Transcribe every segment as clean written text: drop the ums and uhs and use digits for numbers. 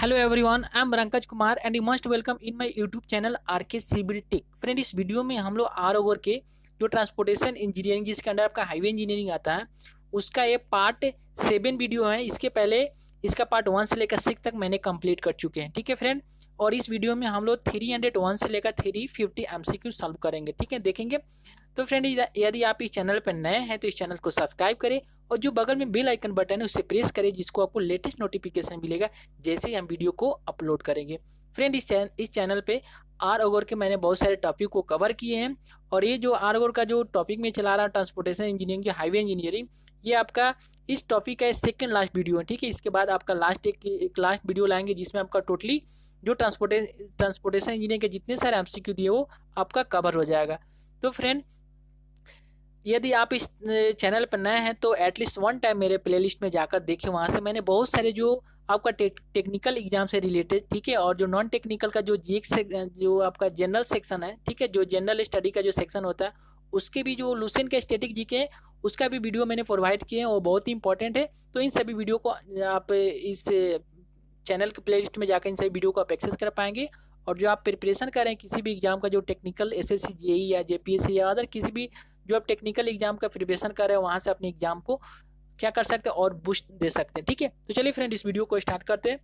Hello everyone, I am Pankaj Kumar and you must welcome in my YouTube channel RK civil tech. Friend, इस video में हम लोग आर ओवर के जो ट्रांसपोर्टेशन इंजीनियरिंग जिसके अंडर आपका हाईवे इंजीनियरिंग आता है उसका ये पार्ट 7 वीडियो है। इसके पहले इसका पार्ट 1 से लेकर 6 तक मैंने कंप्लीट कर चुके हैं। ठीक है फ्रेंड, और इस वीडियो में हम लोग 301 से लेकर 350 एमसीक्यू सॉल्व करेंगे। ठीक है, देखेंगे। तो फ्रेंड, यदि आप इस चैनल पर नए हैं तो इस चैनल को सब्सक्राइब करें और जो बगल में बेल आइकन बटन है उसे प्रेस करें, जिसको आपको लेटेस्ट नोटिफिकेशन मिलेगा जैसे ही हम वीडियो को अपलोड करेंगे। फ्रेंड, इस चैनल पे आर ओवर के मैंने बहुत सारे टॉपिक को कवर किए हैं और ये जो आर ओवर का जो टॉपिक में चला रहा है ट्रांसपोर्टेशन इंजीनियरिंग जो हाईवे इंजीनियरिंग, ये आपका इस टॉपिक का सेकंड लास्ट वीडियो है। ठीक है, इसके बाद आपका एक लास्ट वीडियो लाएंगे जिसमें आपका टोटली जो ट्रांसपोर्टेशन इंजीनियरिंग के जितने सारे एमसीक्यू दिए वो आपका कवर हो जाएगा। तो फ्रेंड, यदि आप इस चैनल पर नए हैं तो एटलीस्ट वन टाइम मेरे प्लेलिस्ट में जाकर देखें। वहाँ से मैंने बहुत सारे जो आपका टेक्निकल एग्जाम से रिलेटेड, ठीक है, और जो नॉन टेक्निकल का जो जो आपका जनरल सेक्शन है, ठीक है, जो जनरल स्टडी का जो सेक्शन होता है उसके भी जो लुसेंट के स्टैटिक जीके है उसका भी वीडियो मैंने प्रोवाइड किए हैं और बहुत ही इंपॉर्टेंट है। तो इन सभी वीडियो को आप इस चैनल के प्लेलिस्ट में जाकर इन सभी वीडियो को आप एक्सेस कर पाएंगे। और जो आप प्रिपरेशन करें किसी भी एग्जाम का, जो टेक्निकल एसएससी जेई या जेपीएससी या अदर किसी भी जो आप टेक्निकल एग्जाम का प्रिपरेशन कर रहे हैं, वहाँ से अपने एग्जाम को क्या कर सकते हैं और बूस्ट दे सकते हैं। ठीक है, तो चलिए फ्रेंड इस वीडियो को स्टार्ट करते हैं।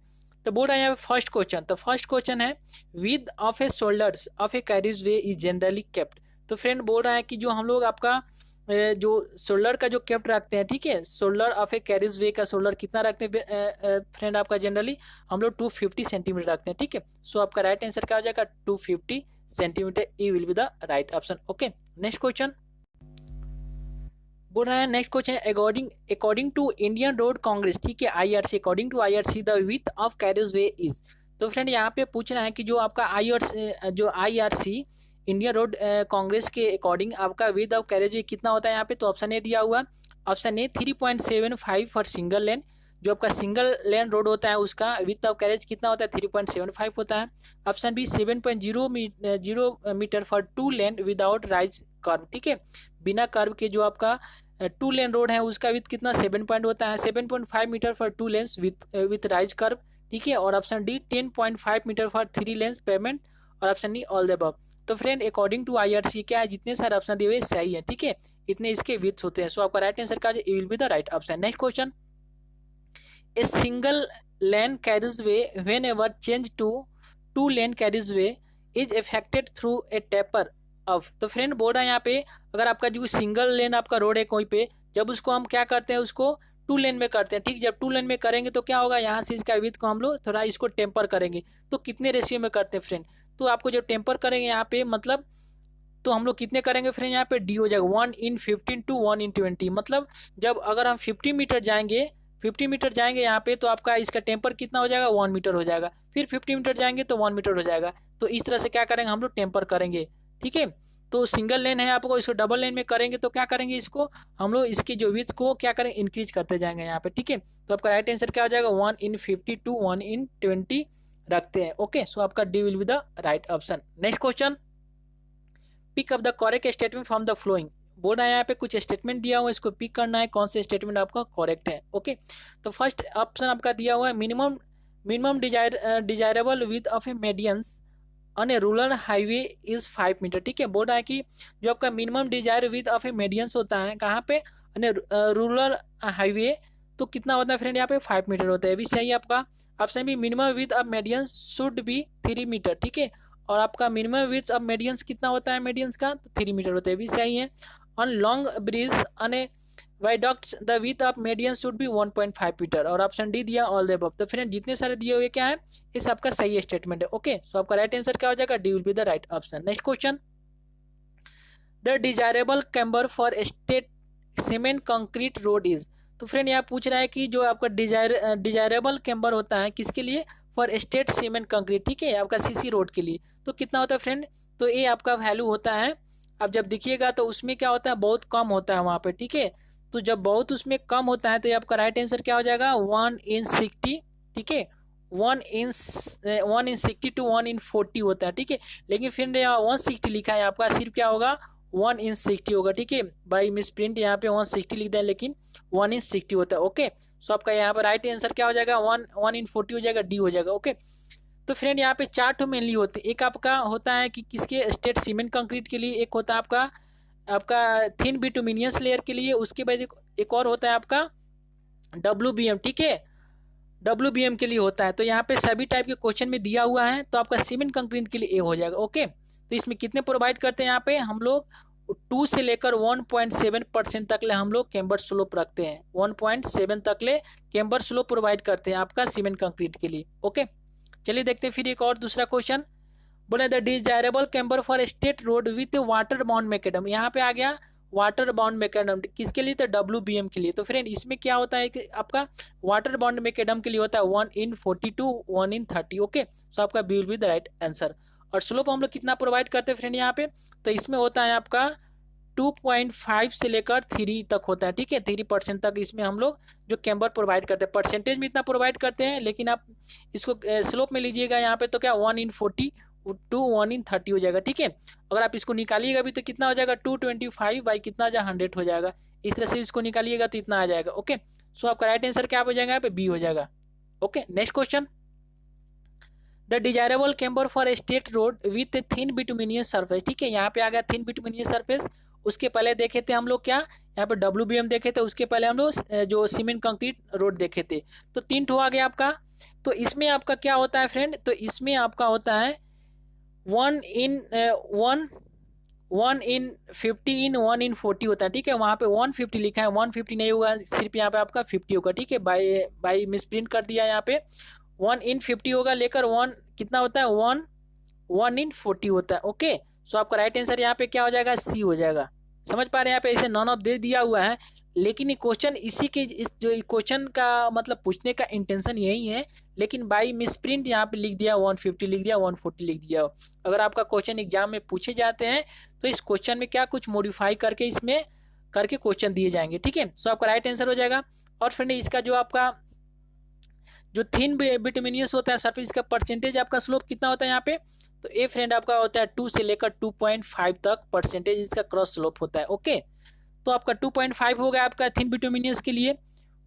तो बोल रहा है यहाँ पे फर्स्ट क्वेश्चन। तो फर्स्ट क्वेश्चन है with of A shoulders of A carriage way is generally kept. तो फ्रेंड बोल रहा है कि जो हम लोग आपका जो शोल्डर का जो केप्ट रखते हैं, ठीक है, शोल्डर ऑफ ए कैरिज वे का शोल्डर कितना रखते हैं फ्रेंड आपका जनरली हम लोग 250 सेंटीमीटर रखते हैं। ठीक है, सो आपका राइट आंसर क्या हो जाएगा 250 centimetre. E will be the right option. Okay, next question बोल रहा है, next question according to Indian road congress, ठीक है, IRC, according to IRC the width of carriage way is. तो फ्रेंड यहाँ पे पूछ रहा है कि जो आपका आईआरसी इंडियन रोड कांग्रेस के अकॉर्डिंग आपका विड्थ ऑफ कैरिज वे कितना होता है यहाँ पे। तो ऑप्शन ए दिया हुआ, option A 3.75 for single lane. जो आपका सिंगल लेन रोड होता है उसका विड्थ ऑफ कैरेज कितना होता है 3.75 होता है। Option B 7.0 metre for 2 lane without raised kerb. ठीक है, बिना कर्व के जो आपका 2 लेन रोड है उसका विड्थ कितना 7 पॉइंट होता है। 7.5 metre for 2 lanes with raised kerb. ठीक है, और option D 10.5 metre for 3 lanes pavement, और option D all the above. तो फ्रेंड अकॉर्डिंग टू आईआरसी क्या है, जितने सारे ऑप्शन दिए हुए सही है। ठीक है, इतने इसके विड्थ होते हैं। सो आपका राइट आंसर क्या है, will be the right option. Next question, A single lane carriageway whenever change to 2 lane carriageway is affected through a taper of. तो फ्रेंड बोल रहा है यहाँ पे अगर आपका जो सिंगल लेन आपका रोड है कोई पे, जब उसको हम क्या करते हैं उसको 2 लेन में करते हैं। ठीक, जब 2 लेन में करेंगे तो क्या होगा, यहाँ से इसका विड्थ को हम लोग थोड़ा इसको टेम्पर करेंगे। तो कितने रेशियो में करते हैं फ्रेंड, तो आपको जो टेम्पर करेंगे यहाँ पे मतलब तो हम लोग कितने करेंगे फ्रेंड, यहाँ पे डी हो जाएगा 1:15 to 1:20। मतलब जब अगर हम 50 मीटर जाएंगे यहाँ पे तो आपका इसका टेम्पर कितना हो जाएगा 1 मीटर हो जाएगा। फिर 50 मीटर जाएंगे तो 1 मीटर हो जाएगा। तो इस तरह से क्या करेंगे हम लोग टेम्पर करेंगे। ठीक है, तो सिंगल लेन है आपको, इसको डबल लेन में करेंगे तो क्या करेंगे, इसको हम लोग इसके जो विड्थ को क्या करेंगे इंक्रीज करते जाएंगे यहाँ पे। ठीक है, तो आपका राइट आंसर क्या हो जाएगा 1:50 to 1:20 रखते हैं। ओके, सो आपका D will be the right option. Next question, pick up the correct statement from the following. बोल रहा है यहाँ पे कुछ स्टेटमेंट दिया हुआ है, इसको पिक करना है कौन से स्टेटमेंट आपका करेक्ट है। ओके, तो फर्स्ट ऑप्शन आपका दिया हुआ है minimum desirable width of a medians on a rural highway is 5 metre. ठीक है, बोल रहा है कि जो आपका minimum desire width of a medians होता है कहाँ पे, रूरल हाईवे, तो कितना होता है फ्रेंड यहाँ पे 5 मीटर होता है। भी सही है आपका। Option B minimum width of medians should be 3 metre. ठीक है, और आपका मिनिमम विथ ऑफ मेडियंस कितना होता है मेडियंस का, तो 3 मीटर होता है। भी सही है। On long bridge on a viaduct the width of medians should be 1.5 metre, और ऑप्शन डी दिया ऑल द अबव। तो फ्रेंड जितने सारे दिए हुए क्या है, ये सबका सही स्टेटमेंट है। ओके, सो आपका राइट आंसर क्या हो जाएगा, D will be the right option. Next question, the desirable camber for state cement concrete road is. तो फ्रेंड यहाँ पूछ रहा है कि जो आपका डिजायरेबल कैम्बर होता है किसके लिए, फॉर स्टेट सीमेंट कंक्रीट। ठीक है, आपका सीसी रोड के लिए। तो कितना होता है फ्रेंड, तो ये आपका वैल्यू होता है, अब जब देखिएगा तो उसमें क्या होता है बहुत कम होता है वहाँ पे। ठीक है, तो जब बहुत उसमें कम होता है तो ये आपका राइट आंसर क्या हो जाएगा 1:60। ठीक है, 1:60 to 1:40 होता है। ठीक है, लेकिन फिर यहाँ 160 लिखा है आपका, सिर्फ क्या होगा 1/60 होगा, ठीक है। बाई मिस प्रिंट यहाँ पे 160 लिख दें, लेकिन 1/60 होता है। ओके, सो आपका यहाँ पर राइट आंसर क्या हो जाएगा, 1/40 हो जाएगा, डी हो जाएगा। ओके, तो फ्रेंड यहाँ पे 4 ठो मेनली होते हैं। एक आपका होता है कि किसके स्टेट सीमेंट कंक्रीट के लिए, एक होता है आपका आपका थिन बिटुमिनियस लेयर के लिए, उसके बाद एक और होता है आपका WBM, ठीक है, WBM के लिए होता है। तो यहाँ पे सभी टाइप के क्वेश्चन में दिया हुआ है, तो आपका सीमेंट कंक्रीट के लिए ए हो जाएगा। ओके, तो इसमें कितने प्रोवाइड करते हैं यहाँ पे हम लोग 2 से लेकर 1.7% तक ले हम लोग कैम्बर स्लोप रखते हैं, 1.7 तक ले कैम्बर स्लोप प्रोवाइड करते हैं आपका सीमेंट कंक्रीट के लिए। ओके, चलिए देखते हैं फिर एक और दूसरा क्वेश्चन। बोले the desirable camber for state road with water bound macadam, यहाँ पे आ गया वाटर बाउंड मैकेडम, किसके लिए, तो WBM के लिए। तो फ्रेंड इसमें क्या होता है कि आपका वाटर बाउंड मैकेडम के लिए होता है 1/42, 1/30। ओके, सो आपका B will be the right answer. और स्लोप हम लोग कितना प्रोवाइड करते हैं फ्रेंड यहाँ पे, तो इसमें होता है आपका 2.5 से लेकर 3 तक होता है, ठीक है, 3% तक इसमें हम लोग जो कैम्बर प्रोवाइड करते हैं। परसेंटेज में इतना प्रोवाइड करते हैं, लेकिन आप इसको स्लोप में लीजिएगा यहाँ पे तो क्या 1/40 टू 1/30 हो जाएगा, ठीक है। अगर आप इसको निकालिएगा भी तो कितना हो जाएगा 225 बाई कितना हो जाएगा 100 हो जाएगा। इस तरह से इसको निकालिएगा तो इतना आ जाएगा। ओके, सो आपका राइट आंसर क्या हो जाएगा यहाँ पे, बी हो जाएगा। Okay, next question. The desirable camber for state road with thin bituminous surface, ठीक है, यहाँ पे आ गया थिन बिटुमिनियस सरफेस। उसके पहले देखे थे हम लोग क्या, यहाँ पे WBM देखे थे, उसके पहले हम लोग जो सीमेंट कंक्रीट रोड देखे थे। तो 3 ठो आ गया आपका। तो इसमें आपका क्या होता है फ्रेंड, तो इसमें आपका होता है 1/50 1/40 होता है, ठीक है। वहाँ पे 150 लिखा है, 150 नहीं होगा, सिर्फ यहाँ पे आपका 50 होगा, ठीक है। बाई मिस प्रिंट कर दिया, यहाँ पे 1/50 होगा, लेकर 1 कितना होता है 1/40 होता है। ओके, सो आपका राइट आंसर यहाँ पे क्या हो जाएगा, सी हो जाएगा। समझ पा रहे हैं, यहाँ पे ऐसे नॉन ऑफ दे दिया हुआ है, लेकिन ये क्वेश्चन इसी के इस जो क्वेश्चन का मतलब पूछने का इंटेंशन यही है, लेकिन बाई मिस प्रिंट यहाँ पे लिख दिया 150 लिख दिया 140 लिख दिया। अगर आपका क्वेश्चन एग्जाम में पूछे जाते हैं तो इस क्वेश्चन में क्या कुछ मॉडिफाई करके इसमें करके क्वेश्चन दिए जाएंगे, ठीक है। सो आपका राइट आंसर हो जाएगा। और फ्रेंड इसका जो आपका जो थिन बिटुमिनियस होता है सरफेस का परसेंटेज आपका स्लोप कितना होता है यहाँ पे, तो ए फ्रेंड आपका होता है 2 से लेकर 2.5 तक परसेंटेज इसका क्रॉस स्लोप होता है। ओके, तो आपका 2.5 हो गया आपका थिन बिटुमिनियस के लिए।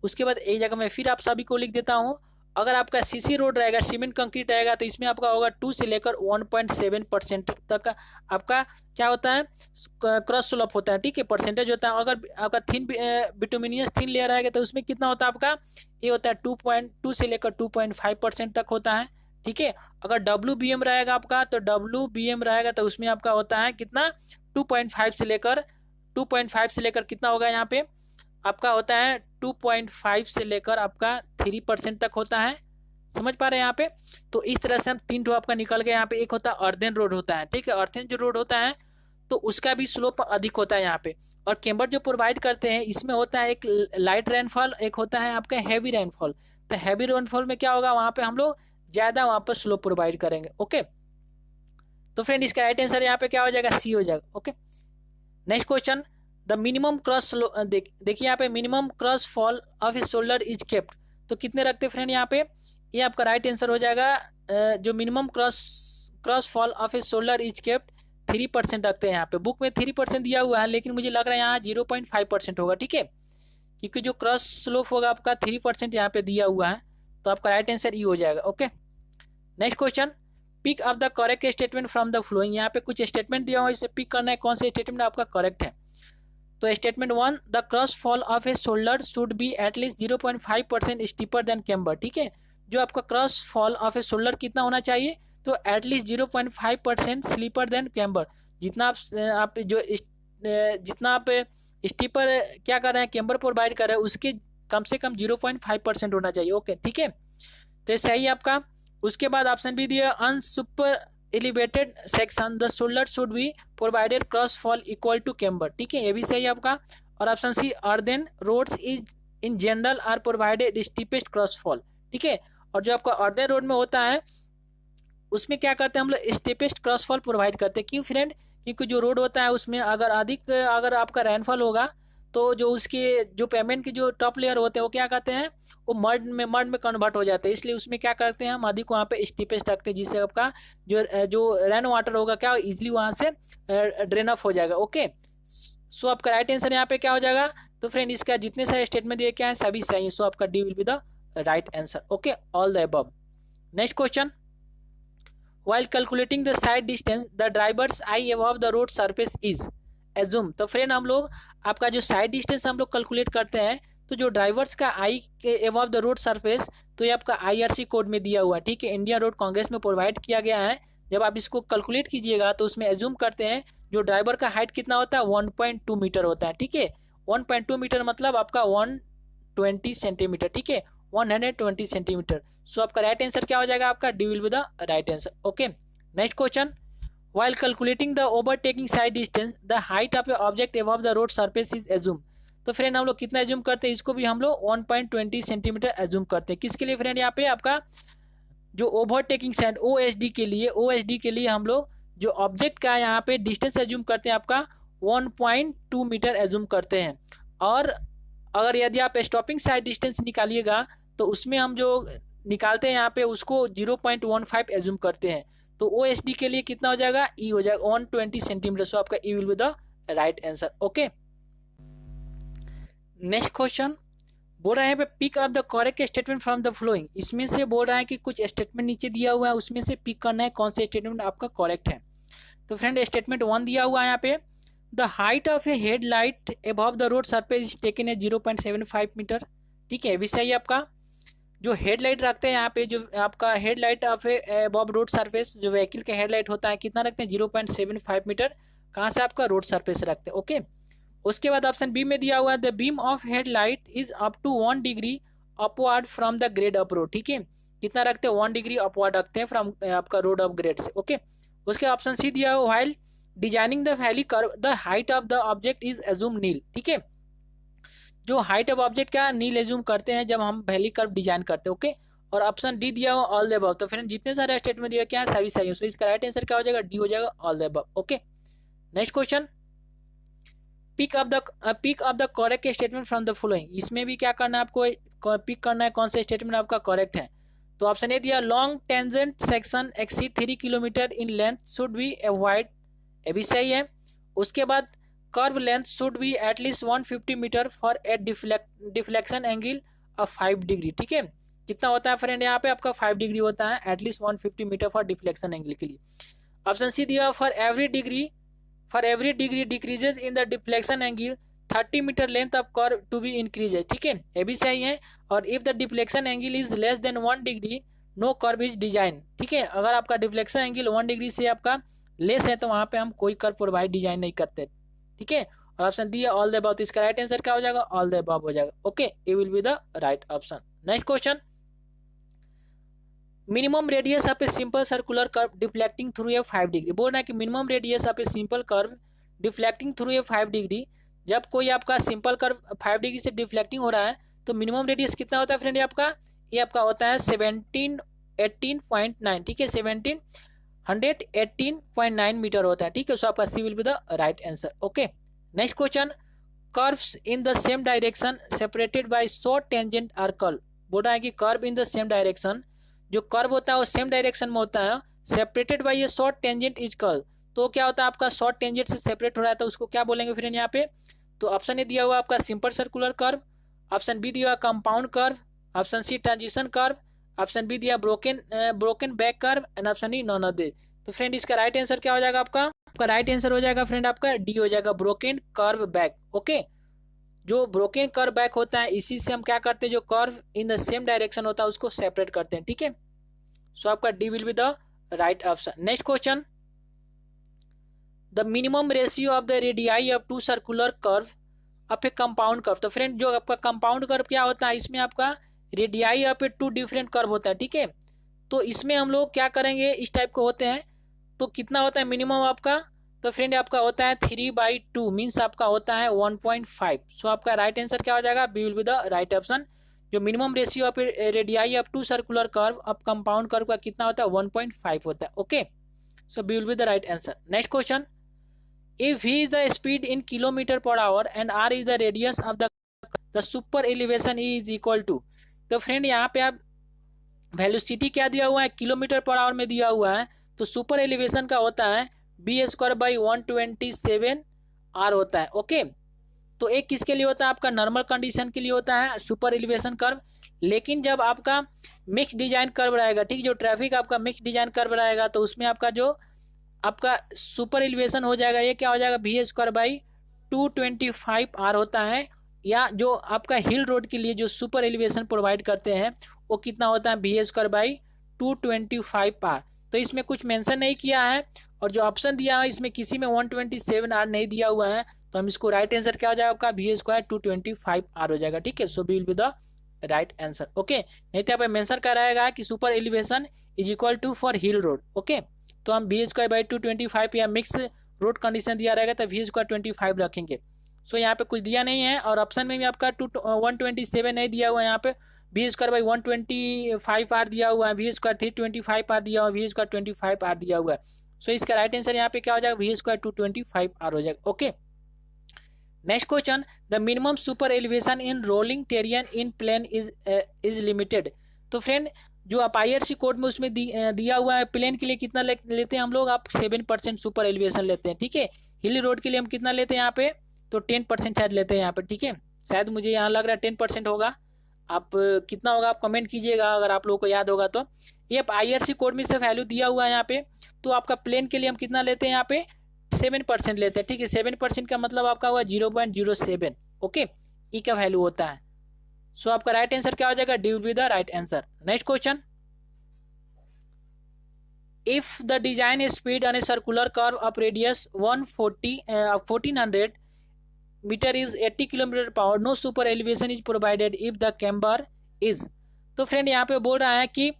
उसके बाद एक जगह मैं फिर आप सभी को लिख देता हूँ। अगर आपका सीसी रोड रहेगा, सीमेंट कंक्रीट रहेगा, तो इसमें आपका होगा 2 से लेकर 1.7% तक आपका क्या होता है क्रॉस स्लोप होता है, ठीक है, परसेंटेज होता है। अगर आपका थिन बिटुमिनियस थिन लेयर रहेगा तो उसमें कितना होता है आपका, ये होता है 2.2 से लेकर 2.5% तक होता है, ठीक है। अगर WBM रहेगा आपका, तो WBM रहेगा तो उसमें आपका होता है कितना 2.5 से लेकर कितना होगा यहाँ पे आपका होता है 2.5 से लेकर आपका 3% तक होता है। समझ पा रहे हैं यहाँ पे। तो इस तरह से हम 3 ठो आपका निकल गए। यहाँ पे एक होता है अर्देन रोड होता है, ठीक है, अर्देन जो रोड होता है तो उसका भी स्लोप अधिक होता है यहाँ पे। और कैम्बर जो प्रोवाइड करते हैं इसमें होता है एक लाइट रेनफॉल, एक होता है आपका हैवी रेनफॉल। तो हैवी रेनफॉल में क्या होगा, वहाँ पे हम लोग ज्यादा वहाँ पर स्लोप प्रोवाइड करेंगे। ओके, तो फ्रेंड इसका राइट आंसर यहाँ पे क्या हो जाएगा, सी हो जाएगा। Okay, next question. The minimum cross देखिए यहाँ पे minimum cross fall of a shoulder is kept, तो कितने रखते हैं फ्रेंड यहाँ पे, ये आपका राइट आंसर हो जाएगा। जो minimum cross fall of a shoulder is kept 3% रखते हैं यहाँ पे। बुक में 3% दिया हुआ है, लेकिन मुझे लग रहा है यहाँ 0.5% होगा, ठीक है, क्योंकि जो क्रॉस स्लोप होगा आपका 3% यहाँ पे दिया हुआ है। तो आपका राइट आंसर ई हो जाएगा। Okay, next question. Pick up the correct statement from the following, यहाँ पे कुछ स्टेटमेंट दिया हुआ है, इसे पिक करना है कौन से स्टेटमेंट आपका करेक्ट है। तो statement 1, the cross fall of a shoulder should be at least 0.5% steeper than camber, ठीक है। जो आपका cross fall of a shoulder कितना होना चाहिए, तो एटलीस्ट 0.5% स्लीपर देन कैम्बर। जितना आप जितना आप स्टीपर क्या कर रहे हैं कैम्बर प्रोवाइड कर रहे हैं उसके कम से कम 0.5% होना चाहिए। ओके, ठीक है, तो सही आपका। उसके बाद ऑप्शन बी दिया unsuperelevated section the shoulder should be provided cross fall equal to camber, ठीक है, ये भी सही है आपका। और option C earthen roads is in general are provided steepest cross fall, ठीक है। और जो आपका अर्देन रोड में होता है उसमें क्या करते हैं हम लोग स्टीपेस्ट क्रॉस फॉल प्रोवाइड करते हैं। क्यों फ्रेंड, क्योंकि जो रोड होता है उसमें अगर आपका रेनफॉल होगा तो जो उसके जो पेमेंट के जो टॉप लेयर होते हैं वो क्या कहते हैं, वो मर्ड में कन्वर्ट हो जाते हैं। इसलिए उसमें क्या करते हैं हम अधिक वहाँ पे स्टीपेस्ट रखते हैं, जिससे आपका जो रेन वाटर होगा क्या इजिली वहाँ से ड्रेन ऑफ हो जाएगा। ओके, सो आपका राइट आंसर यहाँ पे क्या हो जाएगा। तो फ्रेंड इसका जितने सारे स्टेटमेंट दिए क्या है सभी सही है, सो आपका D will be the right answer. Okay, all the above. Next question, while calculating the side distance the driver's eye above the road surface is assume। तो फ्रेंड हम लोग आपका जो साइड डिस्टेंस हम लोग कैलकुलेट करते हैं, तो जो ड्राइवर्स का आई के अबव द रोड सरफेस, तो ये आपका आईआरसी कोड में दिया हुआ है, ठीक है, इंडियन रोड कांग्रेस में प्रोवाइड किया गया है। जब आप इसको कैलकुलेट कीजिएगा तो उसमें एज्यूम करते हैं जो ड्राइवर का हाइट कितना होता है 1.2 मीटर होता है, ठीक है। 1.2 मीटर मतलब आपका 120 सेंटीमीटर, ठीक है, 120 सेंटीमीटर। सो आपका राइट आंसर क्या हो जाएगा, आपका D will be the right answer. Okay, next question, while calculating the overtaking side distance the height of a object above the road surface is assumed। तो friend हम लोग कितना assume करते हैं, इसको भी हम लोग 1.20 सेंटीमीटर एज्यूम करते हैं। किसके लिए फ्रेंड, यहाँ पे आपका जो ओवरटेकिंग साइड ओएसडी के लिए हम लोग जो ऑब्जेक्ट का यहाँ पे डिस्टेंस एज्यूम करते हैं आपका 1.2 मीटर एज्यूम करते हैं। और अगर यदि आप स्टॉपिंग साइड डिस्टेंस निकालिएगा तो उसमें हम जो निकालते हैं यहाँ पे उसको 0.15 एज्यूम करते हैं। तो ओएसडी के लिए कितना हो जाएगा, ई हो जाएगा 120 सेंटीमीटर। सो आपका E will be the right answer. Okay, next question बोल रहे हैं पे pick up the correct statement from the following. इसमें से बोल रहा है कि कुछ स्टेटमेंट नीचे दिया हुआ है, उसमें से पिक करना है कौन से स्टेटमेंट आपका करेक्ट है। तो फ्रेंड स्टेटमेंट 1 दिया हुआ है यहाँ पे, the height of a head light above the road surface is taken a 0.75 metre, ठीक है। विषय है आपका जो हेडलाइट रखते हैं यहाँ पे, जो आपका headlight of above road surface, जो व्हीकल का हेडलाइट होता है कितना रखते हैं 0.75 मीटर, कहाँ से आपका रोड सरफेस रखते हैं। ओके, उसके बाद ऑप्शन बी में दिया हुआ है the beam of headlight is up to 1 degree upward from the grade of road, ठीक है, कितना रखते हैं 1 डिग्री अपवर्ड रखते हैं फ्रॉम आपका रोड ऑफ ग्रेड से। ओके, उसके ऑप्शन सी दिया हुआ while designing the valley curve the height of the object is assumed nil, ठीक है, जो हाइट ऑफ ऑब्जेक्ट क्या नील एज्यूम करते हैं जब हम वैली कर्व डिजाइन करते हैं। ओके, और ऑप्शन डी दिया हुआ ऑल द अबव। तो फ्रेंड जितने सारे स्टेटमेंट दिया क्या है सभी सही है, सो इसका राइट आंसर क्या हो जाएगा, डी हो जाएगा all the above. Okay, next question, pick up the correct statement from the following. इसमें भी क्या करना है आपको, पिक करना है कौन सा स्टेटमेंट आपका करेक्ट है। तो ऑप्शन ए दिया long tangent section exceed 3 kilometre in length should be avoid, ये भी सही है। उसके बाद curve length should be at least 150 metre for a deflection angle of 5 degree, ठीक है, कितना होता है फ्रेंड यहाँ पे आपका 5 डिग्री होता है, at least 150 metre for deflection angle के लिए। ऑप्शन सी दिया for every degree decreases in the deflection angle 30 metre length of curve to be increases, ठीक है, ये भी सही है। और if the deflection angle is less than 1 degree no curve is design, ठीक है, अगर आपका डिफ्लेक्शन एंगल 1 डिग्री से आपका लेस है तो वहाँ पे हम कोई कर्व प्रोवाइड डिजाइन नहीं करते, ठीक है। और ऑप्शन दी है ऑल द अबव, तो इसका राइट आंसर क्या हो जाएगा, ऑल द अबव हो जाएगा। Okay, it will be the right option. Next question, minimum radius of a simple circular curve deflecting through a 5 degree. बोल रहा है कि minimum radius of a simple curve deflecting through a 5 degree, जब कोई आपका simple curve 5 degree से deflecting हो रहा है तो मिनिमम रेडियस कितना होता है फ्रेंड, ये आपका होता है 1718.9, ठीक है, 1718.9 मीटर होता है, ठीक है। सो आपका C will be the right answer. Okay, next question, curves in the same direction separated by short tangent are curve. बोल रहा है कि curve in the same direction, जो कर्व होता है वो सेम डायरेक्शन में होता है, सेपरेटेड बाय ये शॉर्ट टेंजेंट इज कर्व। तो क्या होता है आपका शॉर्ट टेंजेंट से सेपरेट हो रहा है तो उसको क्या बोलेंगे फ्रेंड यहाँ पे। तो ऑप्शन ए दिया हुआ आपका simple circular curve, option B दिया हुआ compound curve, option C transition curve, option B दिया broken back curve and option E none of this. तो फ्रेंड इसका राइट आंसर क्या हो जाएगा, आपका राइट आंसर हो जाएगा फ्रेंड आपका डी हो जाएगा ब्रोकन कर्व बैक। ओके, जो ब्रोकन कर्व बैक होता है इसी से हम क्या करते हैं, जो curve in the same direction होता है उसको सेपरेट करते हैं, ठीक है। सो आपका D will be the right option. Next question, the minimum ratio of the radii of 2 circular curve of A compound curve. तो फ्रेंड जो आपका कंपाउंड कर्व क्या होता है, इसमें आपका radii of A 2 different curve होता है, ठीक है। तो इसमें हम लोग क्या करेंगे, इस टाइप के होते हैं तो कितना होता है मिनिमम आपका, तो फ्रेंड आपका होता है 3/2 मीन्स आपका होता है 1.5। सो आपका राइट आंसर क्या हो जाएगा, B will be the right option. जो minimum ratio of radii of 2 circular curve of compound curve का कितना होता है 1.5 होता है। Okay, so B will be the right answer. Next question, if v is the speed in kilometer per hour and r is the radius of the super elevation is equal to। तो friend यहाँ पे आप velocity क्या दिया हुआ है, kilometre per our में दिया हुआ है, तो सुपर एलिवेशन का होता है बी स्क्वायर बाई 127 आर होता है। ओके, तो एक किसके लिए होता है, आपका नॉर्मल कंडीशन के लिए होता है सुपर एलिवेशन कर्व। लेकिन जब आपका मिक्स डिजाइन कर्व रहेगा, ठीक, जो ट्रैफिक आपका मिक्स डिजाइन कर्व रहेगा, तो उसमें आपका जो आपका सुपर एलिवेशन हो जाएगा, ये क्या हो जाएगा, वी स्क्वायर बाई 225 आर होता है। या जो आपका हिल रोड के लिए जो सुपर एलिवेशन प्रोवाइड करते हैं वो कितना होता है, वी स्क्वायर बाई 225 आर। तो इसमें कुछ मेंशन नहीं किया है, और जो ऑप्शन दिया है इसमें किसी में 127 आर नहीं दिया हुआ है, तो हम इसको राइट आंसर क्या हो जाएगा आपका, वी स्क्वायर 225 आर हो जाएगा। ठीक है, so B will be the right answer. Okay, नहीं तो यहाँ पे मेंशन कर रहेगा कि super elevation is equal to for hill road. Okay, तो हम वी स्क्वायर बाई 225 या मिक्स रोड कंडीशन दिया रहेगा तो वी स्क्वायर 25 रखेंगे। सो यहाँ पे कुछ दिया नहीं है, और ऑप्शन में भी आपका 127 नहीं दिया हुआ है, यहाँ पे वी स्क्वायर बाई 125 आर दिया हुआ है, वी स्क्वायर 325 आर दिया हुआ है, वी स्क्वायर 25 आर दिया हुआ है। सो इसका राइट आंसर यहाँ पे क्या हो जाएगा, वी स्क्वायर 225 आर हो जाएगा। Okay, next question, the minimum super elevation in rolling terrain in plain is limited. तो फ्रेंड जो आप IRC कोड में उसमें दिया हुआ है, प्लेन के लिए कितना लेते हैं हम लोग, आप 7% सुपर एलिवेशन लेते हैं। ठीक है, हिली रोड के लिए हम कितना लेते हैं यहाँ पे, तो 10% शायद लेते हैं यहाँ पे। ठीक है, शायद मुझे यहाँ लग रहा है 10% होगा, आप कितना होगा आप कमेंट कीजिएगा अगर आप लोगों को याद होगा तो। ये IRC कोड में से वैल्यू दिया हुआ है यहाँ पे, तो आपका प्लेन के लिए हम कितना लेते हैं यहाँ पे, 7% लेते हैं। ठीक है, 7% का मतलब आपका हुआ 0.07। ओके, ई का वैल्यू होता है। सो आपका राइट आंसर क्या हो जाएगा, D will be the right answer. Next question, if the design speed on a circular curve of radius 1400 metre is 80 kilometre per hour, no super elevation is provided if the camber is. तो friend यहाँ पे बोल रहा है कि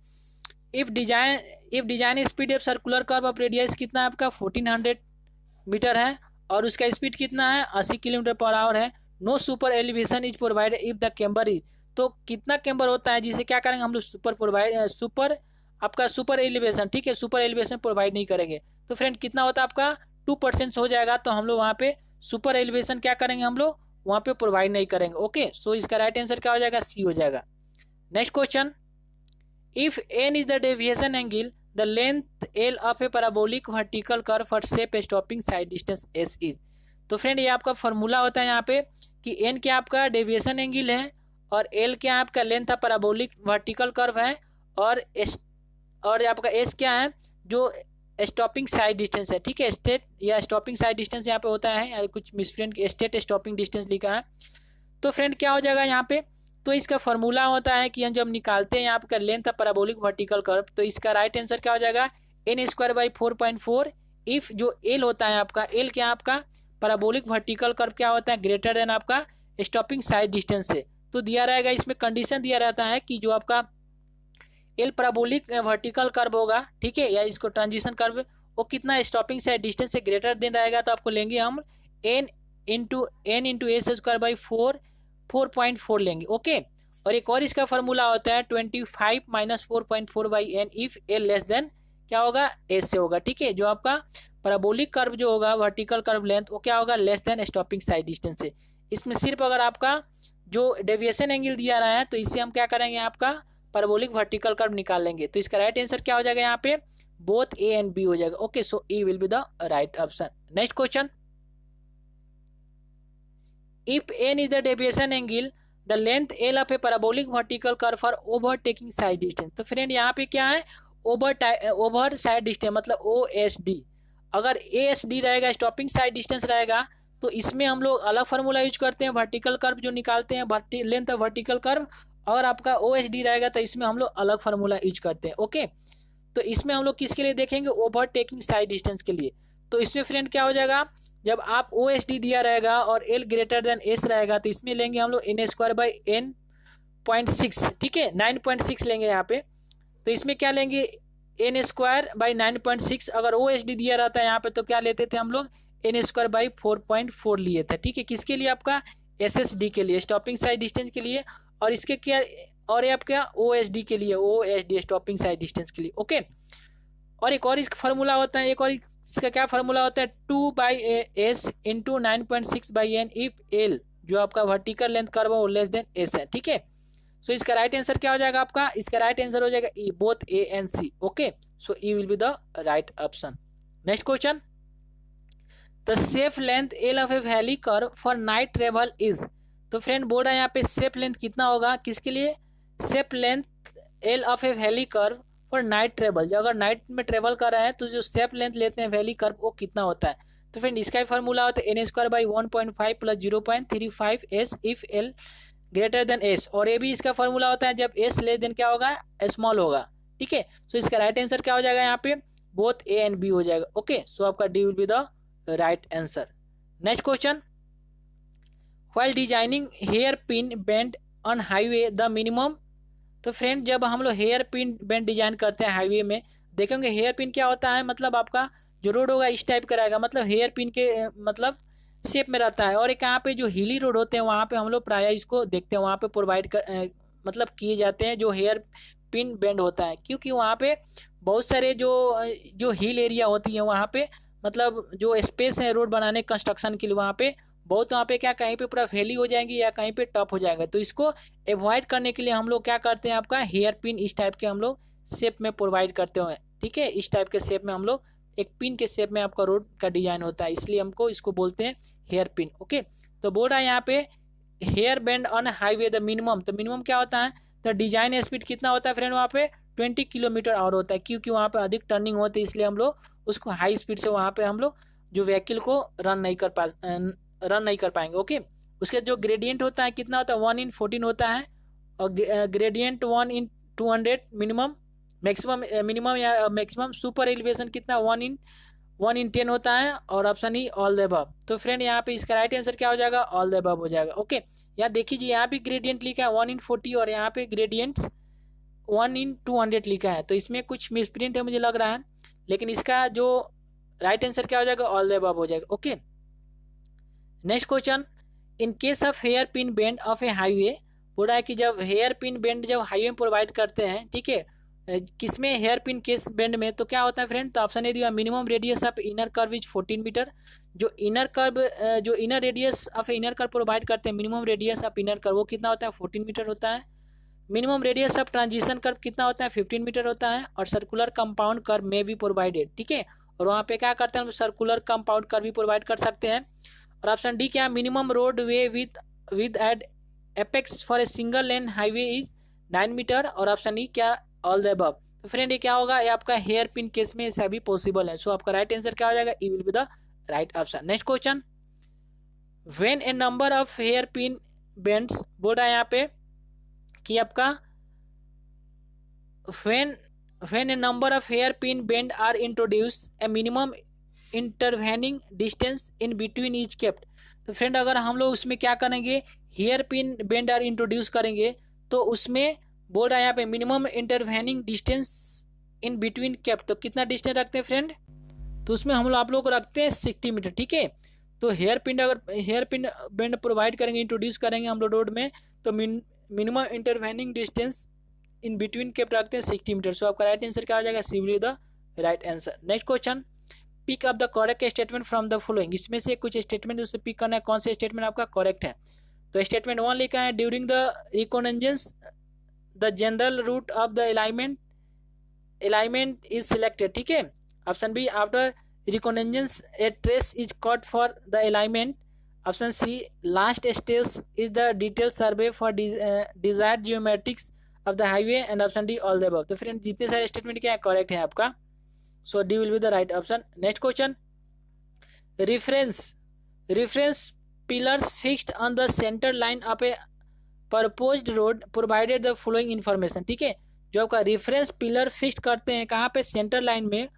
if design speed of circular curve of radius कितना है आपका 1400 मीटर है, और उसका स्पीड कितना है 80 किलोमीटर पर आवर है। No super elevation is provided if the camber is, तो कितना कैम्बर होता है जिसे क्या करेंगे हम लोग सुपर एलिवेशन, ठीक है, सुपर एलिवेशन प्रोवाइड नहीं करेंगे। तो फ्रेंड कितना होता है आपका 2% हो जाएगा, तो हम लोग वहाँ पे सुपर एलिवेशन क्या करेंगे, हम लोग वहाँ पे प्रोवाइड नहीं करेंगे। ओके, सो इसका राइट आंसर क्या हो जाएगा, सी हो जाएगा। Next question, if N is the deviation angle the length L of a parabolic vertical curve for safe stopping sight distance S is. तो फ्रेंड ये आपका फॉर्मूला होता है यहाँ पे कि एन क्या आपका डेविएशन एंगल है, और एल क्या आपका length of parabolic vertical curve है, और आपका एस क्या है जो स्टॉपिंग साइड डिस्टेंस है। ठीक है, स्टेट या स्टॉपिंग साइड डिस्टेंस यहाँ पे होता है, कुछ मिसप्रिंट स्टेट स्टॉपिंग डिस्टेंस लिखा है। तो फ्रेंड क्या हो जाएगा यहाँ पे, तो इसका फॉर्मूला होता है कि जब निकालते हैं यहाँ पे length of parabolic vertical curve, तो इसका राइट आंसर क्या हो जाएगा, एन स्क्वायर बाई 4.4 इफ जो एल होता है आपका, एल क्या आपका पैराबोलिक वर्टिकल कर्व क्या होता है, ग्रेटर देन आपका स्टॉपिंग साइड डिस्टेंस से। तो दिया रहेगा, इसमें कंडीशन दिया रहता है कि जो आपका एल पैराबोलिक वर्टिकल कर्व होगा, ठीक है, या इसको ट्रांजिशन कर्व, वो कितना स्टॉपिंग साइड डिस्टेंस से ग्रेटर देन रहेगा, तो आपको लेंगे हम N into S square by 4.4 लेंगे। ओके, और एक और इसका फॉर्मूला होता है 25 minus 4.4 by N if L less than क्या होगा, एस से होगा। ठीक है, जो आपका पैराबोलिक कर्व जो होगा वर्टिकल कर्व लेंथ वो क्या होगा, less than stopping sight distance से। इसमें सिर्फ अगर आपका जो डेविएशन एंगल दिया रहा है तो इससे हम क्या करेंगे, आपका पैराबोलिक वर्टिकल कर्व निकाल लेंगे। तो इसका राइट आंसर क्या हो जाएगा यहाँ पे, बोथ ए एंड बी हो जाएगा। Okay, so E will be the right option. Next question, if N is the deviation angle the length L of a parabolic vertical curve for overtaking sight distance. तो friend यहाँ पे क्या है, over sight distance मतलब OSD। अगर ASD रहेगा stopping sight distance रहेगा, तो इसमें हम लोग अलग फार्मूला यूज करते हैं, वर्टिकल कर्व जो निकालते हैं लेंथ ऑफ वर्टिकल कर्व। और आपका OSD रहेगा तो इसमें हम लोग अलग फार्मूला यूज करते हैं। ओके, तो इसमें हम लोग किसके लिए देखेंगे, ओवरटेकिंग साइड डिस्टेंस के लिए। तो इसमें फ्रेंड क्या हो जाएगा, जब आप OSD दिया रहेगा और L ग्रेटर देन S रहेगा, तो इसमें लेंगे हम लोग n स्क्वायर बाई n.6। ठीक है, 9.6 लेंगे यहाँ पे। तो इसमें क्या लेंगे, n स्क्वायर बाई 9.6। अगर OSD दिया रहता है यहाँ पे तो क्या लेते थे हम लोग, n स्क्वायर बाई 4.4 लिए थे। ठीक है, किसके लिए, आपका SSD के लिए, स्टॉपिंग साइड डिस्टेंस के लिए। और इसके क्या, और ये आपका OSD के लिए, OSD स्टॉपिंग साइड डिस्टेंस के लिए। ओके, और एक और इसका फार्मूला होता है, एक और इसका क्या फार्मूला होता है, 2/s into 9.6/n if L जो आपका वर्टिकल लेंथ कर्व वो लेस देन एस है, ठीक है। सो इसका राइट आंसर क्या हो जाएगा आपका, इसका राइट आंसर हो जाएगा E, both A and C, okay. So E will be the right option. Next question, the safe length L of a valley curve for night travel is. तो friend बोल रहा है यहाँ पे सेफ लेंथ कितना होगा, किसके लिए, safe length L of a valley curve for night travel, जो अगर नाइट में ट्रेवल कर रहा है तो जो सेफ लेंथ लेते हैं वैली कर्व वो कितना होता है। तो फ्रेंड इसका ही फॉर्मूला होता है n²/1.5 + 0.35 s if L greater than S, और ये भी इसका फॉर्मूला होता है जब एस लेस देन क्या होगा, स्मॉल होगा, ठीक है। सो इसका राइट आंसर क्या हो जाएगा यहाँ पे, बोथ ए एंड बी हो जाएगा, ओके। सो आपका D will be the right answer. Next question, while designing hairpin bend on highway the minimum. तो फ्रेंड जब हम लोग हेयर पिन बेंड डिजाइन करते हैं हाईवे में, देखेंगे हेयर पिन क्या होता है, मतलब आपका जो रोड होगा इस टाइप का रहेगा, मतलब हेयर पिन के मतलब शेप में रहता है। और एक यहाँ पे जो हिली रोड होते हैं वहाँ पे हम लोग प्राय इसको देखते हैं, वहाँ पे प्रोवाइड कर मतलब किए जाते हैं जो हेयर पिन बेंड होता है, क्योंकि वहाँ पे बहुत सारे जो हिल एरिया होती है वहाँ पे मतलब जो स्पेस है रोड बनाने कंस्ट्रक्शन के लिए वहाँ पे बहुत, वहाँ पे क्या कहीं पे पूरा फैली हो जाएंगी या कहीं पे टफ हो जाएगा। तो इसको अवॉइड करने के लिए हम लोग क्या करते हैं, आपका हेयर पिन इस टाइप के हम लोग शेप में प्रोवाइड करते हैं, ठीक है। इस टाइप के शेप में हम लोग एक पिन के शेप में आपका रोड का डिजाइन होता है, इसलिए हमको इसको बोलते हैं हेयर पिन, ओके। तो बोल रहा है यहाँ पे hair bend on highway the minimum, तो मिनिमम क्या होता है, तो डिजाइन स्पीड कितना होता है फ्रेंड वहाँ पे 20 किलोमीटर आवर होता है, क्योंकि वहाँ पे अधिक टर्निंग होती है, इसलिए हम लोग उसको हाई स्पीड से वहाँ पे हम लोग जो व्हीकल को रन नहीं कर पाएंगे, ओके। उसके जो ग्रेडियंट होता है कितना होता है 1/14 होता है, और ग्रेडियंट 1/200 मिनिमम, मैक्सिमम मिनिमम या मैक्सिमम सुपर एलिवेशन कितना 1/10 होता है, और option E all the above. तो फ्रेंड यहाँ पे इसका राइट आंसर क्या हो जाएगा, ऑल द अबव हो जाएगा, ओके। यहाँ देखिए यहाँ पे ग्रेडियंट लिखा है 1/40 और यहाँ पे ग्रेडियंट 1/200 लिखा है, तो इसमें कुछ मिसप्रिंट है मुझे लग रहा है, लेकिन इसका जो राइट आंसर क्या हो जाएगा, ऑल द अबव हो जाएगा, okay. Next question, in case of hairpin bend of a highway, बोल रहा है कि जब हेयर पिन बेंड जब हाईवे में प्रोवाइड करते हैं, ठीक है, किसमें हेयर पिन केस बेंड में, तो क्या होता है फ्रेंड, तो ऑप्शन ए दिया minimum radius of inner curve is 14 meter. जो inner radius of inner curve provide करते हैं, minimum radius of inner curve वो कितना होता है 14 मीटर होता है। Minimum radius of transition curve कितना होता है 15 मीटर होता है, और सर्कुलर कंपाउंड कर्व में भी प्रोवाइडेड, ठीक है। और वहाँ पे क्या करते हैं हम सर्कुलर कंपाउंड कर्व भी प्रोवाइड कर सकते हैं। और ऑप्शन डी क्या, minimum roadway width at apex for a single lane highway is 9 metre, और ऑप्शन ई क्या, ऑल द अबव। तो फ्रेंड ये क्या होगा, ये आपका हेयर पिन केस में सभी पॉसिबल है, सो आपका राइट आंसर क्या हो जाएगा, E will be the right option. Next question, when a number of hairpin bends, बोल रहा है यहाँ पे कि आपका when a number of hairpin bend are introduced, a minimum intervening distance in between each kept। तो friend अगर हम लोग उसमें क्या करेंगे, hairpin bend are introduce करेंगे, तो उसमें बोल रहा है यहाँ पे minimum intervening distance in between kept, तो कितना डिस्टेंस रखते हैं फ्रेंड, तो उसमें हम लोग आप लोग रखते हैं 60 मीटर, ठीक है। तो हेयर पिन बेंड प्रोवाइड करेंगे, इंट्रोड्यूस करेंगे हम लोग रोड में, तो minimum intervening distance in between kept रखते हैं 60 मीटर, सो आपका राइट आंसर क्या हो जाएगा, C will be the right answer. Next question, pick up the correct statement from the following, इसमें से कुछ स्टेटमेंट उससे पिक करना है, कौन से स्टेटमेंट आपका करेक्ट है। तो स्टेटमेंट 1 लिखा है, during the reconnaissance the general route of the alignment is selected, ठीक है। Option B, after reconnaissance a trace is cut for the alignment. Option C, last stage is the detail survey for desired geometrics of the highway, and option D all the above. तो friend जितने सारे statement क्या है correct है आपका, so D will be the right option. Next question, reference pillars fixed on the center line of a proposed road provided the following information, ठीक है। जो आपका रेफरेंस पिलर फिक्स करते हैं कहाँ पे, सेंटर लाइन में,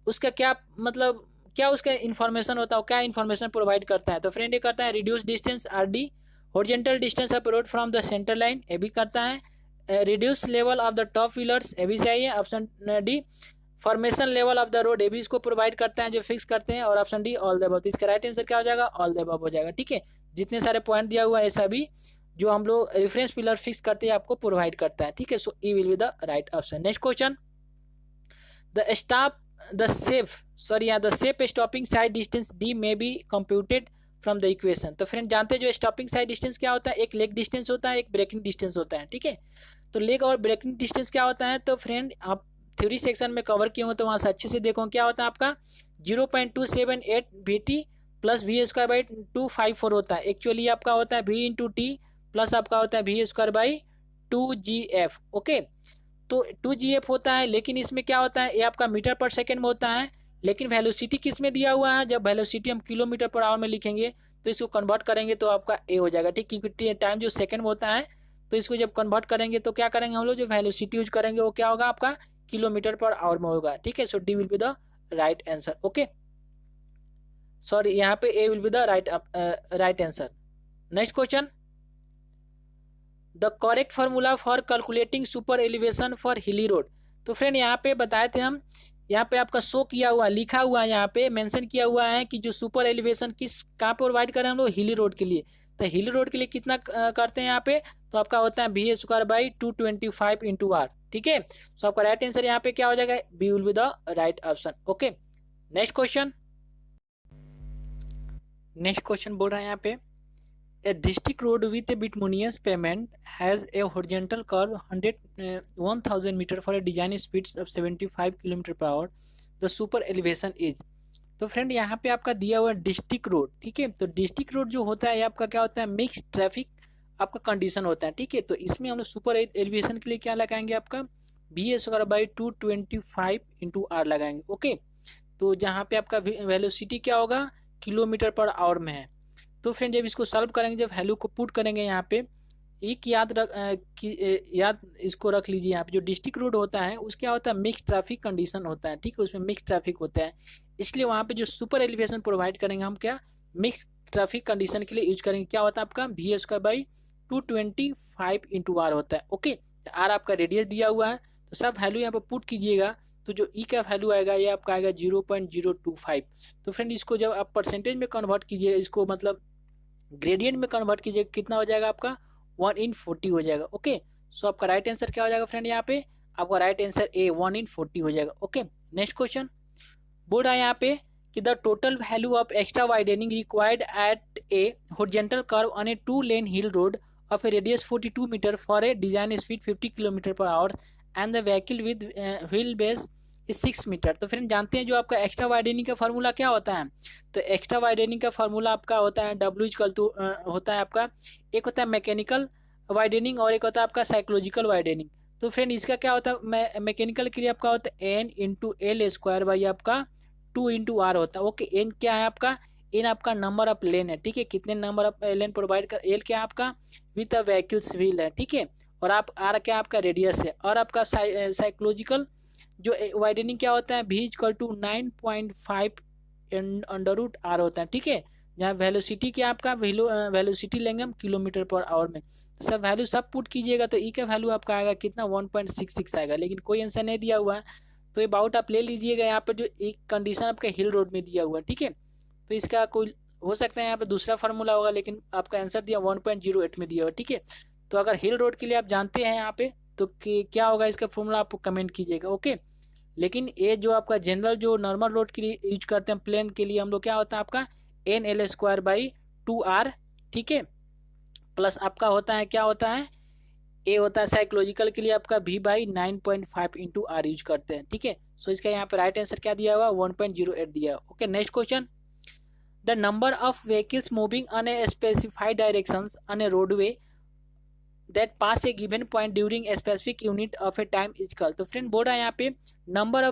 उसका क्या मतलब क्या उसका इन्फॉर्मेशन होता है, क्या इन्फॉर्मेशन प्रोवाइड करता है। तो फ्रेंड ये करता है reduce distance RD, horizontal distance of road from the centre line, ये भी करता है, reduce level of the top pillars, ये भी चाहिए, option D formation level of the road, ये भी इसको प्रोवाइड करता है जो फिक्स करते हैं, और option D all the above. तो इसका राइट आंसर क्या हो जाएगा, ऑल द अबव हो जाएगा, ठीक है। जितने सारे पॉइंट दिया हुआ है ऐसा भी जो हम लोग रेफरेंस पिलर फिक्स करते हैं आपको प्रोवाइड करता है, ठीक है। So E will be the right option. Next question, the safe stopping sight distance D may be computed from the equation. तो फ्रेंड जानते हैं जो स्टॉपिंग साइड डिस्टेंस क्या होता है, एक लेग डिस्टेंस होता है, एक ब्रेकिंग डिस्टेंस होता है, ठीक है। तो लेग और ब्रेकिंग डिस्टेंस क्या होता है, तो फ्रेंड आप थ्योरी सेक्शन में कवर किए हो तो वहाँ से अच्छे से देखो क्या होता है आपका 0.278 VT plus V square by 254 होता है। एक्चुअली आपका होता है V इंटू टी प्लस आपका होता है V square by 2GF। Okay, तो 2GF होता है, लेकिन इसमें क्या होता है, ये आपका मीटर पर सेकेंड में होता है, लेकिन वेलोसिटी किस में दिया हुआ है, जब वेलोसिटी हम किलोमीटर पर आवर में लिखेंगे तो इसको कन्वर्ट करेंगे तो आपका ए हो जाएगा, ठीक। क्योंकि टाइम जो सेकंड में होता है तो इसको जब कन्वर्ट करेंगे तो क्या करेंगे हम लोग, जो वेलोसिटी यूज करेंगे वो क्या होगा आपका किलोमीटर पर आवर में होगा, ठीक है। So D will be the right answer. Okay, sorry यहाँ पे A will be the right answer. Next question, the correct formula for calculating super elevation for hilly road. तो फ्रेंड यहाँ पे बताए थे हम, यहाँ पे आपका शो किया हुआ लिखा हुआ है, यहाँ पे मेंशन किया हुआ है कि जो सुपर एलिवेशन किस कहाँ पे प्रोवाइड करें हम लोग, हिली रोड के लिए। तो हिली रोड के लिए कितना करते हैं यहाँ पे, तो आपका होता है V square by 225 into R, ठीक है। सो आपका राइट आंसर यहाँ पे क्या हो जाएगा, B will be the right option. Okay, next question बोल रहा है यहाँ पे, A district road with a bituminous pavement has a horizontal curve 1000 meter for a design speed of 75 km per hour. The super elevation is। तो friend यहाँ पे आपका दिया हुआ डिस्ट्रिक्ट रोड, ठीक है। तो डिस्ट्रिक्ट रोड जो होता है आपका क्या होता है, मिक्स ट्रैफिक आपका कंडीशन होता है, ठीक है। तो इसमें हम लोग सुपर एलिवेशन के लिए क्या लगाएंगे, आपका V square by 225 into R लगाएंगे। ओके, तो जहाँ पे आपका वेलोसिटी क्या होगा, किलोमीटर पर आवर में है। तो फ्रेंड जब इसको सॉल्व करेंगे, जब वैल्यू को पुट करेंगे यहाँ पे, एक याद इसको रख लीजिए, यहाँ पे जो डिस्ट्रिक्ट रोड होता है उसका क्या होता है, मिक्स ट्रैफिक कंडीशन होता है, ठीक है। उसमें मिक्स ट्रैफिक होता है, इसलिए वहाँ पे जो सुपर एलिवेशन प्रोवाइड करेंगे हम क्या, मिक्स ट्रैफिक कंडीशन के लिए यूज करेंगे। क्या होता है आपका V square by 225 into R होता है। ओके, तो आर आपका रेडियस दिया हुआ है, तो सब वैल्यू यहाँ पर पुट कीजिएगा, तो जो ई का वैल्यू आएगा ये आपका आएगा 0.025। तो फ्रेंड इसको जब आप परसेंटेज में कन्वर्ट कीजिए, इसको मतलब ग्रेडियंट में कन्वर्ट कीजिए, कितना हो जाएगा आपका 1/40 हो जाएगा। ओके, सो आपका राइट आंसर क्या हो जाएगा फ्रेंड, यहाँ पे आपका राइट आंसर ए 1/40 हो जाएगा। ओके, नेक्स्ट क्वेश्चन बोल रहा है यहाँ पे कि the total value of extra widening required at a horizontal curve on a 2-lane hill road of a radius 42 metre for a design speed 50 kilometre per hour and the vehicle with wheelbase 6 metre. तो friend जानते हैं जो आपका extra widening का formula क्या होता है, तो एक्स्ट्रा वाइडनिंग का फार्मूला आपका होता है W इक्वल टू होता है आपका, एक होता है मैकेनिकल वाइडनिंग और एक होता है आपका साइकोलॉजिकल वाइडनिंग। तो फ्रेंड इसका क्या होता है, मैकेनिकल के लिए आपका होता है N into L square by आपका 2 इंटू आर होता है। ओके, N क्या है आपका, N आपका नंबर ऑफ लेन है, ठीक है, कितने नंबर ऑफ लेन प्रोवाइड कर, L क्या आपका विथ अ व्हीकल्स व्हील है, ठीक है, और आप आर क्या आपका रेडियस है, और आपका साइकोलॉजिकल जो वाइडनिंग क्या होता है, V equal to 9.5 under root R होता है, ठीक है। जहाँ वेलोसिटी क्या आपका वेलोसिटी लेंगे हम किलोमीटर पर आवर में, तो सब वैल्यू सब पुट कीजिएगा, तो ई का वैल्यू आपका आएगा कितना 1.66 आएगा, लेकिन कोई आंसर नहीं दिया हुआ है, तो ये अबाउट आप ले लीजिएगा। यहाँ पर जो एक कंडीशन आपका हिल रोड में दिया हुआ है, ठीक है, तो इसका कोई हो सकता है यहाँ पर दूसरा फार्मूला होगा, लेकिन आपका आंसर दिया 1.08 में दिया हुआ, ठीक है। तो अगर हिल रोड के लिए आप जानते हैं यहाँ पे तो क्या होगा इसका फॉर्मूला, आप कमेंट कीजिएगा। ओके, लेकिन ये जो आपका जनरल जो नॉर्मल रोड के लिए यूज करते हैं, प्लेन के लिए हम लोग क्या होता है आपका NL स्क्वायर बाई 2R, ठीक है, प्लस आपका होता है क्या होता है, ए होता है साइकोलॉजिकल के लिए आपका V by 9.5 into R use करते हैं, ठीक है। सो इसका यहाँ पे राइट आंसर क्या दिया हुआ 1.08 दिया। Okay, next question, the number of vehicles moving on a specified directions on A roadway that pass A given point during a specific unit of A time is called. तो friend बोल रहा है यहाँ पे number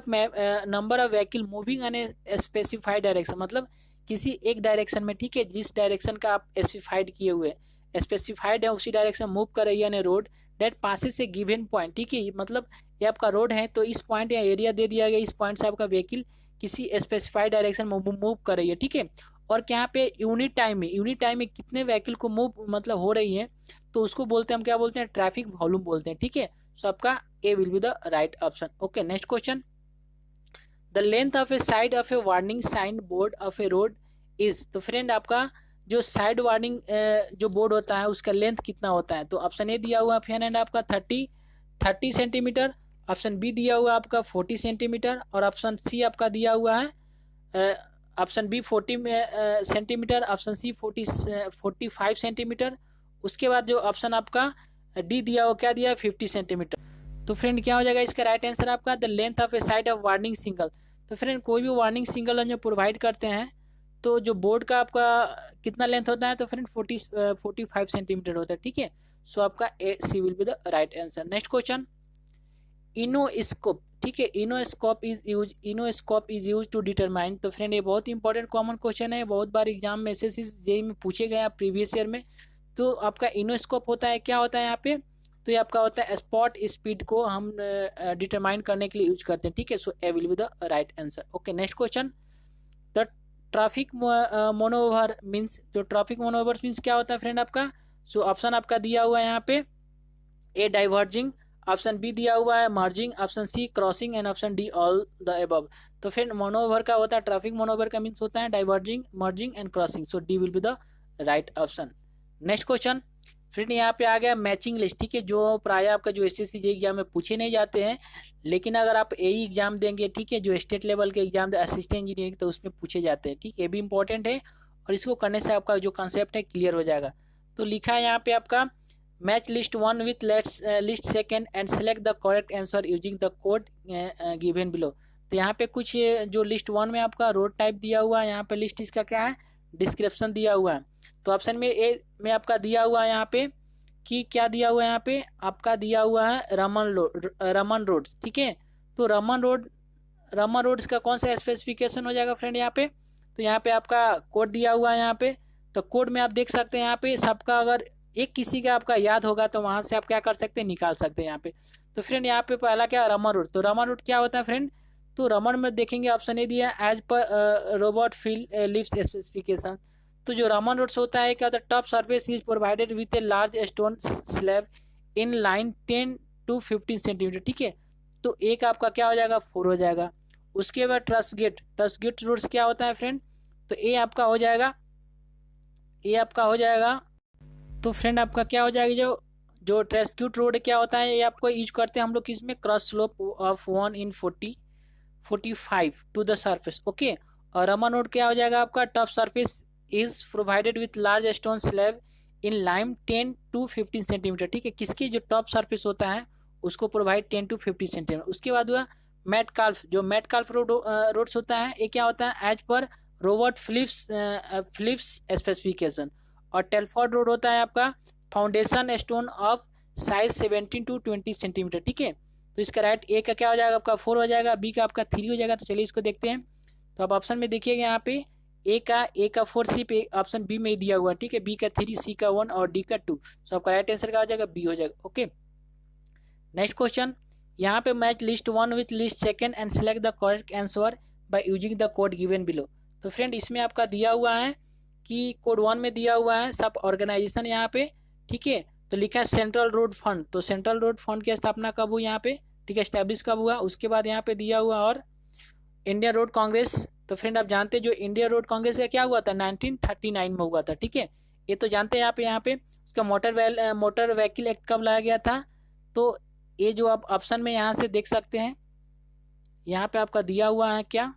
of vehicle moving on a specified direction, मतलब किसी एक direction में, ठीक है, जिस डायरेक्शन का आप स्पेसिफाइड किए हुए स्पेसिफाइड है उसी डायरेक्शन मूव कर रही है road that passes A given point, ठीक है, मतलब ये आपका रोड है तो इस पॉइंट या एरिया दे दिया गया, इस पॉइंट से आपका व्हीकल किसी स्पेसिफाइड डायरेक्शन में मूव कर रही है, ठीक है, और क्या यहाँ पे यूनिट टाइम में कितने व्हीकल को मूव मतलब हो रही है, तो उसको बोलते हैं हम क्या बोलते हैं, ट्रैफिक वॉल्यूम बोलते हैं, ठीक है। सो आपका A will be the right option. Okay, next question, the length of a side of a warning sign board of a road is. तो फ्रेंड आपका जो साइड वार्निंग जो बोर्ड होता है उसका लेंथ कितना होता है, तो ऑप्शन ए दिया हुआ फ्रेंड आपका 30 सेंटीमीटर, ऑप्शन बी दिया हुआ है आपका 40 सेंटीमीटर, और ऑप्शन सी आपका दिया हुआ है option B 40 centimetre, option C 45 centimetre. उसके बाद जो ऑप्शन आपका डी दिया हुआ क्या दिया है 50 सेंटीमीटर। तो फ्रेंड क्या हो जाएगा इसका राइट आंसर आपका the length of a side of warning single. तो फ्रेंड कोई भी वार्निंग सिंगल जो प्रोवाइड करते हैं तो जो बोर्ड का आपका कितना लेंथ होता है, तो फ्रेंड 45 सेंटीमीटर होता है, ठीक है। सो आपका A C will be the right answer. Next question, enoscope, ठीक है। Enoscope is use to determine. तो फ्रेंड ये बहुत इंपॉर्टेंट कॉमन क्वेश्चन है, बहुत बार एग्जाम में एसएससी जेईई में पूछे गए हैं प्रीवियस ईयर में। तो आपका इनोस्कोप होता है, क्या होता है यहाँ पे, तो ये आपका होता है स्पॉट स्पीड को हम डिटरमाइन करने के लिए यूज करते हैं, ठीक है। So A will be the right answer. Okay, next question, the traffic manoeuvre means. जो ट्रैफिक मोनोवर मीन्स क्या होता है फ्रेंड आपका। सो ऑप्शन आपका दिया हुआ है यहाँ पे ए डाइवर्जिंग, ऑप्शन बी दिया हुआ है merging, option C crossing and option D all the above. तो फ्रेंड मोनोवर का होता है, ट्रैफिक मोनोवर का मीन्स होता है diverging, merging and crossing. So D will be the right option. Next question, friend यहाँ पे आ गया मैचिंग लिस्ट, ठीक है। जो प्राय आपका जो एसएससी जेईई एग्जाम में पूछे नहीं जाते हैं, लेकिन अगर आप एई एग्जाम देंगे, ठीक है, जो स्टेट लेवल के एग्जाम असिस्टेंट इंजीनियरिंग, तो उसमें पूछे जाते हैं, ठीक है। ये भी इंपॉर्टेंट है और इसको करने से आपका जो कॉन्सेप्ट है क्लियर हो जाएगा। तो लिखा है यहाँ पे आपका match list 1 with list second and select the correct answer using the code given below. तो यहाँ पे कुछ जो लिस्ट 1 में आपका रोड टाइप दिया हुआ है, यहाँ पे लिस्ट इसका क्या है डिस्क्रिप्शन दिया हुआ है। तो ऑप्शन में ए में आपका दिया हुआ है यहाँ पे कि क्या दिया हुआ है, यहाँ पे आपका दिया हुआ है रमन रोड, ठीक है। तो रमन रोड्स का कौन सा स्पेसिफिकेशन हो जाएगा फ्रेंड यहाँ पे, तो यहाँ पे आपका कोड दिया हुआ है यहाँ पे। तो कोड में आप देख सकते हैं यहाँ पे सबका अगर एक किसी का आपका याद होगा तो वहां से आप क्या कर सकते हैं निकाल सकते हैं यहाँ पे। तो फ्रेंड यहाँ पे पहला क्या रमन रोड, तो रमन रोड क्या होता है फ्रेंड, तो रमन में देखेंगे ऑप्शन ए दिया as per robot field lift specification. तो जो रमन रोड्स होता है क्या होता है, top surface is provided with a large stone slab in line 10 to 15 centimetre, ठीक है। तो एक आपका क्या हो जाएगा 4 हो जाएगा। उसके बाद ट्रस्ट गेट रोड्स क्या होता है फ्रेंड, तो ए आपका हो जाएगा, ए आपका हो जाएगा। तो फ्रेंड आपका क्या हो जाएगा, जो ट्रेस्क्यूट रोड क्या होता है, ये आपको यूज करते हैं हम लोग किसमें, cross slope of 1 in 45 to the surface, okay. और रमन रोड क्या हो जाएगा आपका, top surface is provided with large stone slab in line 10 to 15 centimetre, ठीक है। किसकी जो टॉप सरफेस होता है उसको प्रोवाइड 10 to 15 सेंटीमीटर। उसके बाद हुआ मैट काल्फ, जो मैट काल्फ रोड्स होता है ये क्या होता है as per Robert Phillips specification. और टेलफोर्ड रोड होता है आपका foundation stone of size 17 to 20 centimetre, ठीक है। तो इसका राइट ए का क्या हो जाएगा आपका 4 हो जाएगा, बी का आपका 3 हो जाएगा। तो चलिए इसको देखते हैं। तो आप ऑप्शन में देखिएगा यहाँ पे ए का 4 सी पे ऑप्शन बी में दिया हुआ, ठीक है। बी का 3, सी का 1 और डी का 2। सो आपका राइट आंसर क्या हो जाएगा बी हो जाएगा, ओके। नेक्स्ट क्वेश्चन, यहाँ पे match list 1 with list second and select the correct answer by using the code given below. तो फ्रेंड इसमें आपका दिया हुआ है कि कोड 1 में दिया हुआ है सब ऑर्गेनाइजेशन यहाँ पे, ठीक है। तो लिखा है सेंट्रल रोड फंड। तो सेंट्रल रोड फंड की स्थापना कब हुई यहाँ पे, ठीक है, एस्टैब्लिश कब हुआ। उसके बाद यहाँ पे दिया हुआ और इंडियन रोड कांग्रेस। तो फ्रेंड आप जानते हैं जो इंडियन रोड कांग्रेस का क्या हुआ था 1939 में हुआ था, ठीक है। ये तो जानते हैं यहाँ पे उसका मोटर व्हीकल एक्ट कब लाया गया था। तो ये जो आप ऑप्शन में यहाँ से देख सकते हैं, यहाँ पे आपका दिया हुआ है क्या।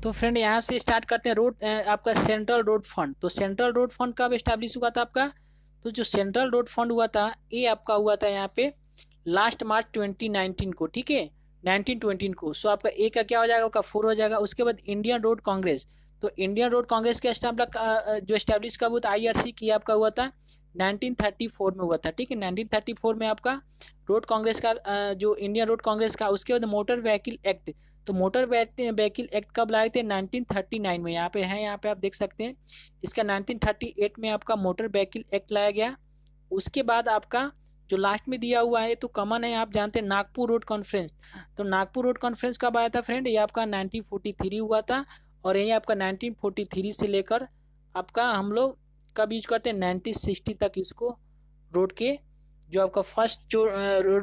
तो फ्रेंड यहाँ से स्टार्ट करते हैं रोड आपका सेंट्रल रोड फंड। तो सेंट्रल रोड फंड कब एस्टैब्लिश हुआ था आपका, तो जो सेंट्रल रोड फंड हुआ था ये आपका हुआ था यहाँ पे लास्ट मार्च 2019 को, ठीक है, 1920 को। सो आपका ए का क्या हो जाएगा आपका 4 हो जाएगा। उसके बाद इंडियन रोड कांग्रेस। तो इंडियन रोड कांग्रेस का जो एस्टैब्लिश कब हुआ था आईआरसी की आपका हुआ था 1934 में हुआ था, ठीक है। 1934 में आपका रोड कांग्रेस का जो इंडियन रोड कांग्रेस का। उसके बाद मोटर व्हीकल एक्ट। तो मोटर व्हीकल एक्ट कब लाए थे 1939 में, यहाँ पे है, यहाँ पे आप देख सकते हैं। इसका 1938 में आपका मोटर व्हीकल एक्ट लाया गया। उसके बाद आपका जो लास्ट में दिया हुआ है तो कॉमन है, आप जानते हैं नागपुर रोड कॉन्फ्रेंस। तो नागपुर रोड कॉन्फ्रेंस कब आया था फ्रेंड, ये आपका 1943 हुआ था। और यही आपका 1943 से लेकर आपका हम लोग कब यूज करते हैं 1960 तक इसको रोड के जो आपका फर्स्ट जो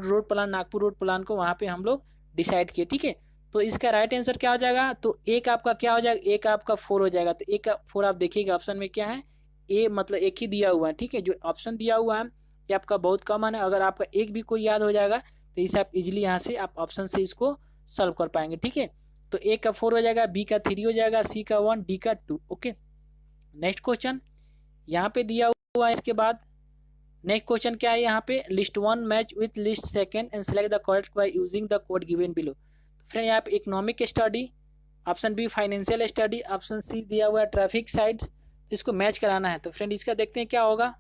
road plan Nagpur road plan को वहाँ पे हम लोग डिसाइड किए, ठीक है। तो इसका राइट आंसर क्या हो जाएगा, तो एक आपका क्या हो जाएगा, एक आपका 4 हो जाएगा। तो एक का 4 आप देखिएगा ऑप्शन में क्या है, ए मतलब एक ही दिया हुआ है, ठीक है। जो ऑप्शन दिया हुआ है ये आपका बहुत कॉमन है। अगर आपका एक भी कोई याद हो जाएगा तो इसे आप इजीली यहाँ से आप ऑप्शन से इसको सॉल्व कर पाएंगे। ठीक है, तो ए का 4 हो जाएगा, बी का 3 हो जाएगा, सी का 1, डी का 2। ओके, नेक्स्ट क्वेश्चन यहाँ पे दिया हुआ है। इसके बाद नेक्स्ट क्वेश्चन क्या है यहाँ पे, list 1 match with list second and select the correct by using the code given below. तो फ्रेंड यहाँ पे economic study, option B financial study, option C दिया हुआ है ट्रैफिक साइड्स, तो इसको मैच कराना है। तो फ्रेंड इसका देखते हैं क्या होगा।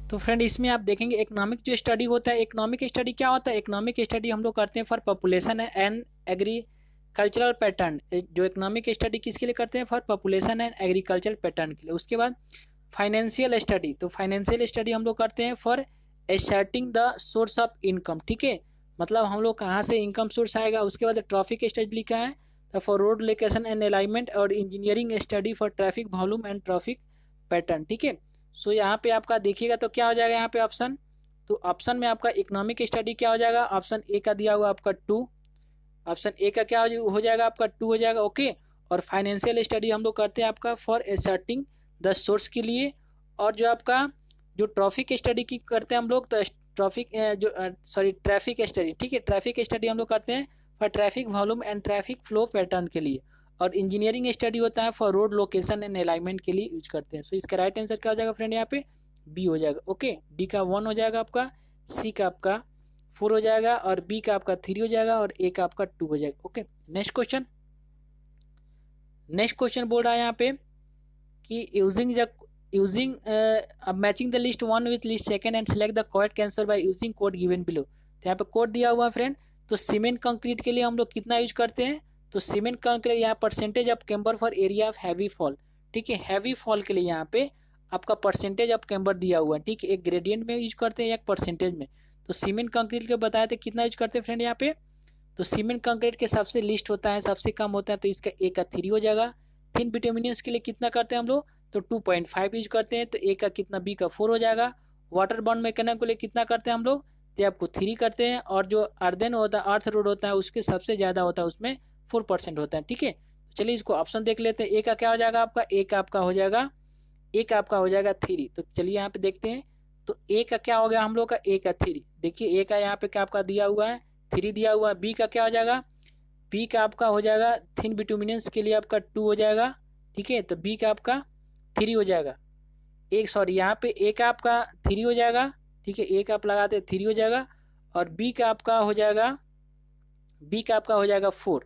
तो फ्रेंड इसमें आप देखेंगे इकोनॉमिक जो स्टडी होता है, इकोनॉमिक स्टडी क्या होता है, इकोनॉमिक स्टडी हम लोग करते हैं for population and agricultural pattern. जो इकोनॉमिक स्टडी किसके लिए करते हैं, for population and agricultural pattern के लिए। उसके बाद फाइनेंशियल स्टडी, तो फाइनेंशियल स्टडी हम लोग करते हैं for एसर्टिंग the source of income. ठीक है, मतलब हम लोग कहाँ से इनकम सोर्स आएगा। उसके बाद ट्रैफिक स्टडी लिखा है तो for road location and alignment, और engineering study for traffic volume and traffic pattern. ठीक है, सो यहाँ पे आपका देखिएगा तो क्या हो जाएगा यहाँ पे ऑप्शन, तो ऑप्शन में आपका इकोनॉमिक स्टडी क्या हो जाएगा, ऑप्शन ए का दिया हुआ आपका 2, ऑप्शन ए का क्या हो जाएगा आपका 2 हो जाएगा। ओके, और फाइनेंशियल स्टडी हम लोग करते हैं आपका फॉर एसर्टिंग द सोर्स के लिए, और जो आपका जो ट्रैफिक स्टडी की करते हैं हम लोग, तो ट्रैफिक स्टडी। ठीक है, ट्रैफिक स्टडी हम लोग करते हैं for traffic volume and traffic flow pattern के लिए, और इंजीनियरिंग स्टडी होता है for road location and alignment के लिए यूज करते हैं। सो इसका राइट आंसर क्या हो जाएगा फ्रेंड, यहाँ पे बी हो जाएगा। ओके, डी का 1 हो जाएगा आपका, सी का आपका 4 हो जाएगा, और बी का आपका 3 हो जाएगा, और ए का आपका 2 हो जाएगा। ओके, नेक्स्ट क्वेश्चन बोल रहा है यहाँ पे कि using matching the list 1 with list second and select the correct answer by using code given below. तो यहाँ पे कोड दिया हुआ है फ्रेंड। तो सीमेंट कंक्रीट के लिए हम लोग कितना यूज करते हैं, तो सीमेंट कंक्रीट यहाँ percentage of camber for area of heavy fall. ठीक है, हैवी फॉल के लिए यहाँ पे आपका परसेंटेज ऑफ कैम्बर दिया हुआ है। ठीक है, एक ग्रेडियंट में यूज करते हैं, एक परसेंटेज में। तो सीमेंट कंक्रीट के बताए थे कितना यूज करते हैं फ्रेंड यहाँ पे, तो सीमेंट कंक्रीट के सबसे लिस्ट होता है, सबसे कम होता है, तो इसका ए का 3 हो जाएगा। थिन बिटुमिनस के लिए कितना करते हैं हम लोग, तो 2.5 यूज करते हैं, तो ए का कितना, बी का 4 हो जाएगा। वाटर बॉन्ड मैकेनिज्म के लिए कितना करते हैं हम लोग, तो आपको 3 करते हैं, और जो अर्दन होता है, अर्थ रोड होता है, उसके सबसे ज़्यादा होता है, उसमें 4% होता है। ठीक है, चलिए इसको ऑप्शन देख लेते हैं। ए का क्या हो जाएगा आपका, ए का आपका हो जाएगा 3। तो चलिए यहाँ पे देखते हैं, तो ए का क्या हो गया हम लोग का, ए का 3। देखिए ए का यहाँ पे क्या आपका दिया हुआ है, 3 दिया हुआ है। बी का क्या हो जाएगा, बी का आपका हो जाएगा थिन बिटुमिनस के लिए आपका 2 हो जाएगा। ठीक है, तो बी का आपका 3 हो जाएगा। यहाँ पे ए का आपका 3 हो जाएगा। ठीक है, ए का आप लगाते 3 हो जाएगा, और बी का आपका हो जाएगा 4।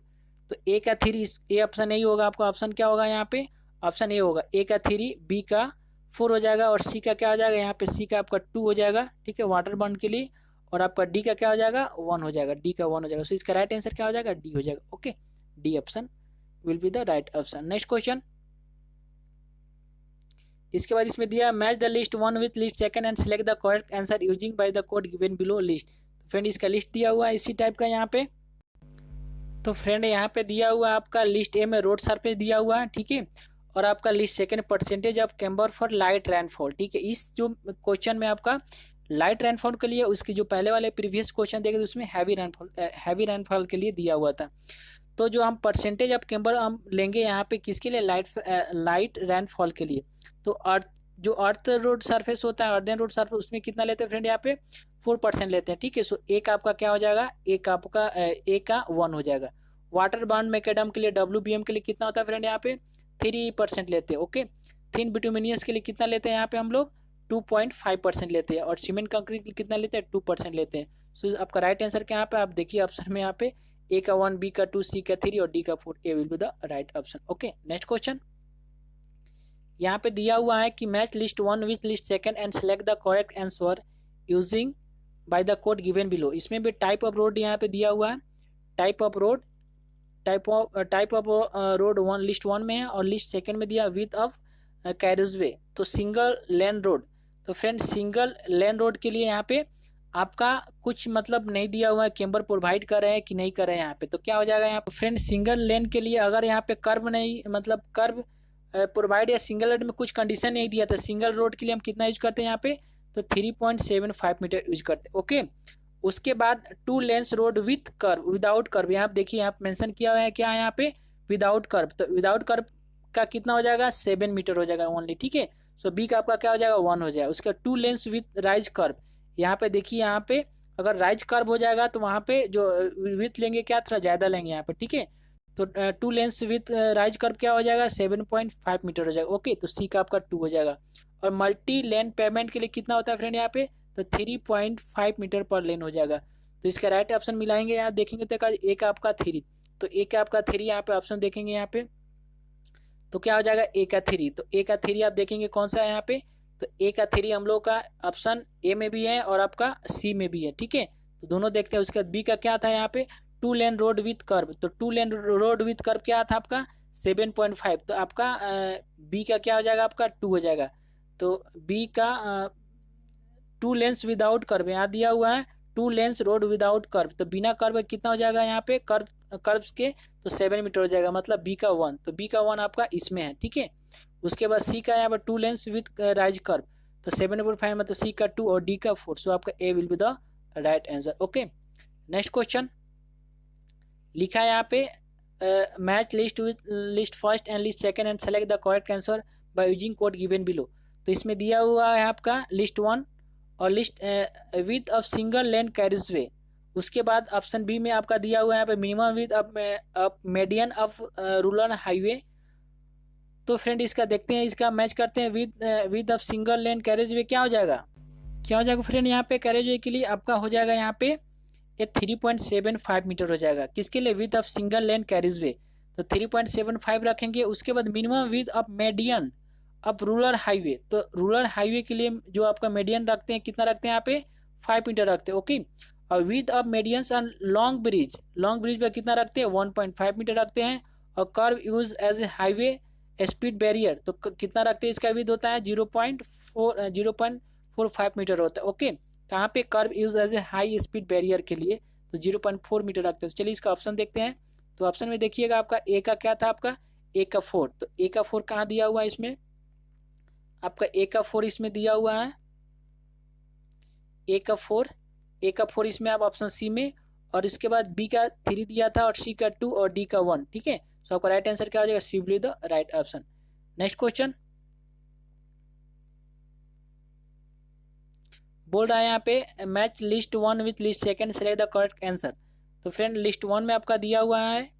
तो ए का 3, ए ऑप्शन नहीं होगा आपका, ऑप्शन क्या होगा यहाँ पे, ऑप्शन ए होगा, ए का 3, बी का 4 हो जाएगा, और सी का क्या हो जाएगा यहाँ पे, सी का आपका 2 हो जाएगा। ठीक है, वाटर बॉन्ड के लिए, और आपका डी का क्या हो जाएगा, 1 हो जाएगा, डी का 1 हो जाएगा। सो इसका राइट आंसर क्या हो जाएगा, डी हो जाएगा। Okay, D option will be the right option. Next question, इसके बाद इसमें दिया match the list 1 with list second and select the correct answer using by the code given below list. Friend इसका लिस्ट दिया हुआ है इसी टाइप का यहाँ पे। तो फ्रेंड यहाँ पे दिया हुआ आपका लिस्ट ए में रोड सरफेस दिया हुआ है। ठीक है, और आपका list second percentage of camber for light rainfall. ठीक है, इस जो क्वेश्चन में आपका लाइट रेनफॉल के लिए, उसकी जो पहले वाले प्रीवियस क्वेश्चन देखे उसमें हैवी रेनफॉल के लिए दिया हुआ था। तो जो हम परसेंटेज ऑफ कैम्बर हम लेंगे यहाँ पे किसके लिए, लाइट रेनफॉल के लिए। तो अर्थ रोड सरफेस होता है, अर्दन रोड सरफेस, उसमें कितना लेते हैं फ्रेंड यहाँ पे 4% लेते हैं। ठीक है, सो ए का आपका क्या हो जाएगा, ए का 1 हो जाएगा। वाटर बॉन्ड मैकेडम के लिए, WBM के लिए कितना होता है फ्रेंड यहाँ पे 3% लेते हैं। ओके, थिन बिटुमिनियस के लिए कितना लेते हैं यहाँ पे हम लोग 2.5% लेते हैं, और सीमेंट कंक्रीट के लिए कितना लेते हैं 2% लेते हैं। सो आपका राइट आंसर क्या यहाँ पे, आप देखिए ऑप्शन में यहाँ पे ए का 1, बी का 2, सी का 3 और डी का 4, A will be the right option. Okay, next question यहाँ पे दिया हुआ है कि match list 1 with list second and select the correct answer using by the code given below. इसमें भी टाइप ऑफ रोड यहाँ पे दिया हुआ है, टाइप ऑफ रोड 1 लिस्ट 1 में है, और लिस्ट सेकंड में दिया विथ ऑफ कैरिजवे, तो सिंगल लेन रोड। तो फ्रेंड सिंगल लेन रोड के लिए यहाँ पे आपका कुछ मतलब नहीं दिया हुआ है, कैम्बर प्रोवाइड कर रहे हैं कि नहीं कर रहे हैं यहाँ पे, तो क्या हो जाएगा यहाँ पे फ्रेंड सिंगल लेन के लिए अगर यहाँ पे कर्व नहीं, मतलब कर्व प्रोवाइड या सिंगल लेन में कुछ कंडीशन नहीं दिया, तो सिंगल रोड के लिए हम कितना यूज करते हैं यहाँ पे, तो 3.75 मीटर यूज करते हैं। ओके, उसके बाद 2 lens road with curve, without curve, यहाँ देखिए यहाँ मेंशन किया हुआ है क्या यहाँ पे विदाउट कर्व, तो विदाउट कर्व का कितना हो जाएगा 7 मीटर हो जाएगा ओनली। ठीक है, सो बी का आपका क्या हो जाएगा 1 हो जाएगा। उसका 2 लेन्स विथ राइज कर्व, यहाँ पे देखिए यहाँ पे अगर राइज कर्व हो जाएगा तो वहाँ पे जो विथ लेंगे क्या, थोड़ा ज़्यादा लेंगे यहाँ पे, ठीक है। तो 2 लेंस विथ राइज कर्व क्या हो जाएगा, 7.5 मीटर हो जाएगा। ओके, तो सी का आपका 2 हो जाएगा। और मल्टी लेन पेमेंट के लिए कितना होता है फ्रेंड यहाँ पे, तो 3.5 मीटर पर लेन हो जाएगा। तो इसका राइट ऑप्शन मिलाएंगे यहाँ देखेंगे तो एक आपका 3, तो एक आपका 3 यहाँ पे ऑप्शन देखेंगे यहाँ पे, तो क्या हो जाएगा ए का 3। तो ए का 3 आप देखेंगे कौन सा है यहाँ पे, तो ए का 3 हम लोग का ऑप्शन ए में भी है और आपका सी में भी है, ठीक है। तो दोनों देखते हैं। उसके बाद बी का क्या था यहाँ पे, 2 लेन रोड विथ कर्व। तो 2 लेन रोड विथ कर्व क्या था आपका 7.5। तो आपका बी का क्या हो जाएगा, आपका 2 हो जाएगा। तो बी का 2 लेंस विदाउट कर्व यहाँ दिया हुआ है, 2 लेंस रोड विदाउट कर्व। तो बिना कर्व कितना हो जाएगा यहाँ पे, कर्व्स के तो 7 मीटर हो जाएगा, मतलब बी का 1। तो बी का 1 आपका इसमें है, ठीक है। उसके बाद सी का यहाँ पर 2 लेंस विथ राइज कर्व, तो 7.5 मतलब सी का 2 और डी का 4। सो आपका A will be the right answer. Okay, next question लिखा है यहाँ पे, match list with list first and list second and select the correct answer by using code given below. तो इसमें दिया हुआ है आपका लिस्ट 1 और list with of single lane carriageway. उसके बाद ऑप्शन बी में आपका दिया हुआ है यहाँ पे minimum width of median of rural highway. तो फ्रेंड इसका देखते हैं, इसका मैच करते हैं with of single lane carriage way. क्या हो जाएगा, क्या हो जाएगा फ्रेंड यहाँ पे कैरेज वे के लिए आपका हो जाएगा यहाँ पे ये 3.75 मीटर हो जाएगा। किसके लिए, with of single lane carriage way. तो 3.75 रखेंगे। उसके बाद मिनिमम विथ ऑफ मीडियन अब रूरल हाईवे, तो रूरल हाईवे के लिए जो आपका मीडियन रखते हैं कितना रखते हैं यहाँ पे 5 मीटर रखते हैं। ओके, और width of medians on long bridge, long bridge पे कितना रखते हैं 1.5 मीटर रखते हैं। और kerb use as a highway speed barrier, तो कितना रखते हैं, इसका विद होता है 0.45 मीटर होता है। ओके, कहाँ पे kerb use as a high speed barrier के लिए, तो 0.4 मीटर रखते हैं। तो चलिए इसका ऑप्शन देखते हैं। तो ऑप्शन में देखिएगा आपका ए का क्या था, आपका ए का 4। तो ए का 4 कहाँ दिया हुआ है इसमें, आपका ए का 4 इसमें दिया हुआ है, ए का 4 इसमें आप ऑप्शन सी में। और इसके बाद बी का 3 दिया था और सी का 2 और डी का 1, ठीक है। सो आपका राइट आंसर क्या हो जाएगा, C will be the right option. Next question बोल रहा है यहाँ पे match list 1 with list second select the correct answer. तो फ्रेंड लिस्ट 1 में आपका दिया हुआ है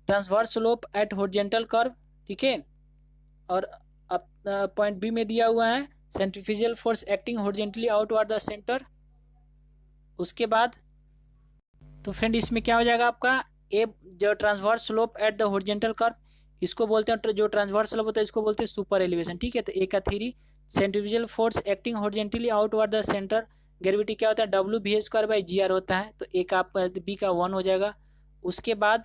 transverse slope at horizontal curve, ठीक है। और पॉइंट बी में दिया हुआ है centrifugal force acting horizontally outward the centre. उसके बाद तो फ्रेंड इसमें क्या हो जाएगा आपका ए, जो transverse slope at the horizontal curve, इसको बोलते हैं, जो ट्रांसवर्स स्लोप होता है इसको बोलते हैं सुपर एलिवेशन, ठीक है। तो ए का 3 centrifugal force acting horizontally outward the centre, gravity क्या होता है W V square by G R होता है। तो ए का आपका बी का 1 हो जाएगा। उसके बाद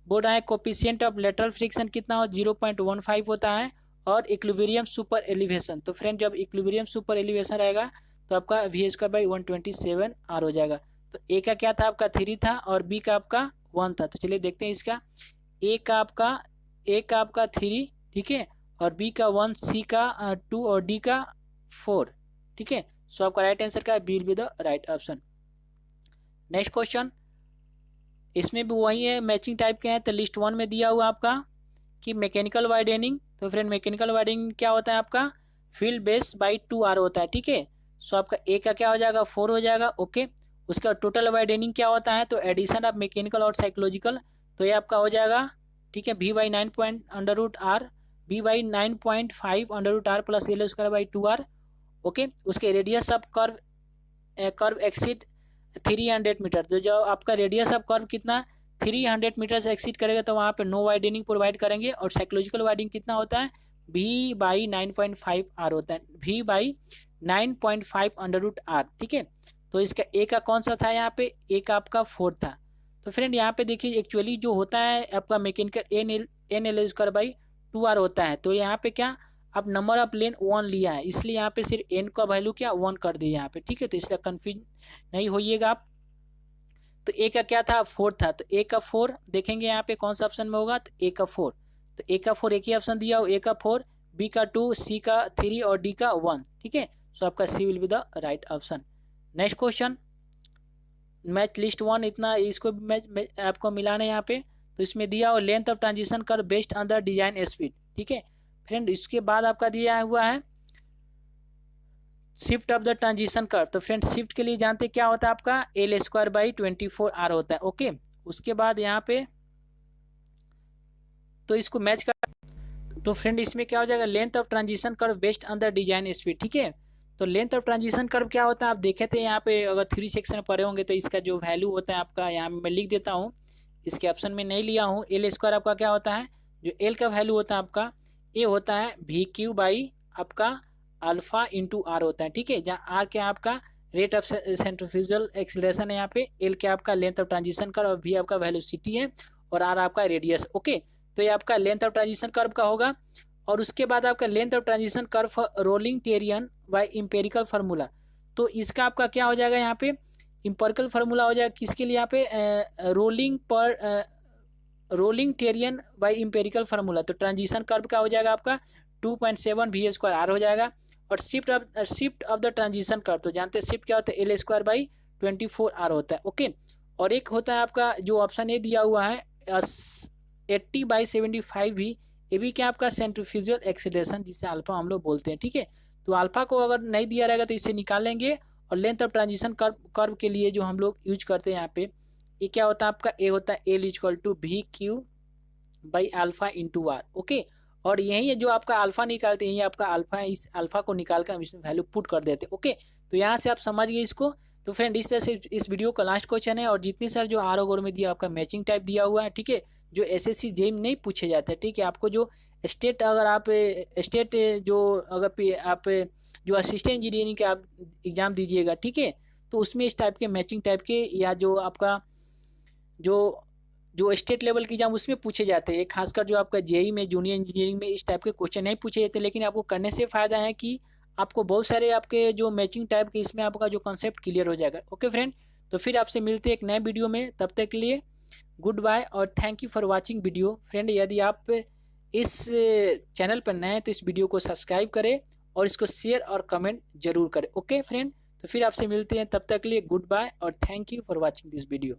बोल रहा है कोफिशिएंट ऑफ लेटरल फ्रिक्शन कितना हो 0.15 होता है। और इक्विलिब्रियम सुपर एलिवेशन, तो फ्रेंड जब इक्विलिब्रियम सुपर एलिवेशन रहेगा तो आपका वी स्क्वायर बाई 127 आर हो जाएगा। तो ए का क्या था, आपका 3 था और बी का आपका 1 था। तो चलिए देखते हैं इसका, ए का आपका 3, ठीक है, और बी का 1, सी का 2 और डी का 4, ठीक है। सो आपका राइट आंसर का B will be the right option. Next question इसमें भी वही है, मैचिंग टाइप के हैं। तो लिस्ट 1 में दिया हुआ आपका कि मैकेनिकल वाइडनिंग। तो फ्रेंड मैकेनिकल वाइडनिंग क्या होता है, आपका फील्ड बेस बाई 2R होता है, ठीक है। सो आपका ए का क्या हो जाएगा 4 हो जाएगा। ओके, उसका टोटल वाइडनिंग क्या होता है, तो एडिशन ऑफ मैकेनिकल और साइकोलॉजिकल, तो ये आपका हो जाएगा, ठीक है, v by 9.√r, v by 9.5√r plus L square by 2R। Okay, उसके radius of curve exceed 300 meter, तो जो आपका रेडियस ऑफ कर्व कितना 300 मीटर से एक्सीड करेगा तो वहाँ पे नो वाइडनिंग प्रोवाइड करेंगे। और साइकोलॉजिकल वाइडनिंग कितना होता है v बाई 9.5r होता है, v बाई 9.5√r, ठीक है। तो इसका ए का कौन सा था यहाँ पे, ए का आपका 4 था। तो फ्रेंड यहाँ पे देखिए एक्चुअली जो होता है आपका mechanical N L square by 2R होता है। तो यहाँ पे क्या आप नंबर ऑफ लेन 1 लिया है, इसलिए यहाँ पे सिर्फ एन का वैल्यू क्या 1 कर दिया यहाँ पे, ठीक है। तो इसलिए कंफ्यूज नहीं होइएगा आप। तो ए का क्या था 4 था, तो ए का 4 देखेंगे यहाँ पे कौन सा ऑप्शन में होगा, तो ए का 4। तो ए का 4 एक ही ऑप्शन दिया हो, ए का 4, बी का 2, सी का 3 और डी का 1, ठीक है। सो आपका C will be the right option. Next question match list 1 इतना, इसको मैच आपको मिलाना है यहाँ पे। तो इसमें दिया हो लेंथ ऑफ ट्रांजिशन कर based on the design speed, ठीक है फ्रेंड। इसके बाद आपका दिया हुआ है shift of the transition curve, तो फ्रेंड शिफ्ट के लिए जानते क्या होता है आपका L²/24R होता है। ओके, उसके बाद यहाँ पे तो इसको मैच कर, तो फ्रेंड इसमें क्या हो जाएगा, length of transition curve based on the design speed. ठीक है, तो लेंथ ऑफ ट्रांजिशन कर्व क्या होता है आप देखे थे यहाँ पे, अगर 3 सेक्शन पढ़े होंगे तो इसका जो वैल्यू होता है आपका, यहाँ मैं लिख देता हूँ, इसके ऑप्शन में नहीं लिया हूँ। L² आपका क्या होता है, जो L का वैल्यू होता है आपका, ये होता है VQ/ आपका अल्फा इंटू आर होता है। ठीक है, जहाँ आर क्या आपका रेट ऑफ सेंट्रीफ्यूगल एक्सीलरेशन है, यहाँ पे L क्या आपका लेंथ ऑफ ट्रांजिशन कर्व, और V आपका वेलोसिटी है, और आर आपका रेडियस। ओके, तो ये आपका लेंथ ऑफ ट्रांजिशन कर्व का होगा। और उसके बाद आपका length of transition curve for rolling terrain by empirical formula, तो इसका आपका क्या हो जाएगा यहाँ पे, इंपेरिकल फार्मूला हो जाएगा किसके लिए, यहाँ पे rolling terrain by empirical formula, तो ट्रांजिशन कर्व का हो जाएगा आपका 2.7 V² हो जाएगा। और shift of the transition curve, तो जानते हैं शिफ्ट क्या होता है, L²/24R होता है। ओके, और एक होता है आपका जो ऑप्शन ए दिया हुआ है 80/75 भी, ये भी क्या आपका सेंट्रीफ्यूगल एक्सीलरेशन, जिसे अल्फा हम लोग बोलते हैं। ठीक है, तो अल्फा को अगर नहीं दिया रहेगा तो इसे निकाल लेंगे। और लेंथ ऑफ ट्रांजिशन कर्व के लिए जो हम लोग यूज करते हैं यहाँ पे, ये क्या होता है आपका, ए होता है L=VQ/α R। ओके, और यही है जो आपका अल्फा निकालते हैं, ये आपका अल्फा है, इस अल्फा को निकाल कर हम इसमें वैल्यू पुट कर देते हैं। ओके, तो यहाँ से आप समझ गए इसको। तो फ्रेंड इस तरह से इस वीडियो का लास्ट क्वेश्चन है, और जितने सर जो आर और में दिया आपका मैचिंग टाइप दिया हुआ है। ठीक है, जो SSC जेईई नहीं पूछे जाते हैं। ठीक है, आपको जो स्टेट, अगर आप स्टेट जो अगर आप जो असिस्टेंट इंजीनियरिंग के आप एग्जाम दीजिएगा, ठीक है, तो उसमें इस टाइप के मैचिंग टाइप के, या जो आपका जो स्टेट लेवल की एग्जाम उसमें पूछे जाते हैं, खासकर जो आपका जेईई में, जूनियर इंजीनियरिंग में इस टाइप के क्वेश्चन नहीं पूछे जाते। लेकिन आपको करने से फायदा है कि आपको बहुत सारे आपके जो मैचिंग टाइप के इसमें आपका जो कॉन्सेप्ट क्लियर हो जाएगा। ओके फ्रेंड, तो फिर आपसे मिलते हैं एक नए वीडियो में, तब तक के लिए गुड बाय और thank you for watching video. Friend यदि आप इस चैनल पर नए हैं तो इस वीडियो को सब्सक्राइब करें और इसको शेयर और कमेंट जरूर करें। ओके फ्रेंड, तो फिर आपसे मिलते हैं, तब तक के लिए गुड बाय और thank you for watching this video.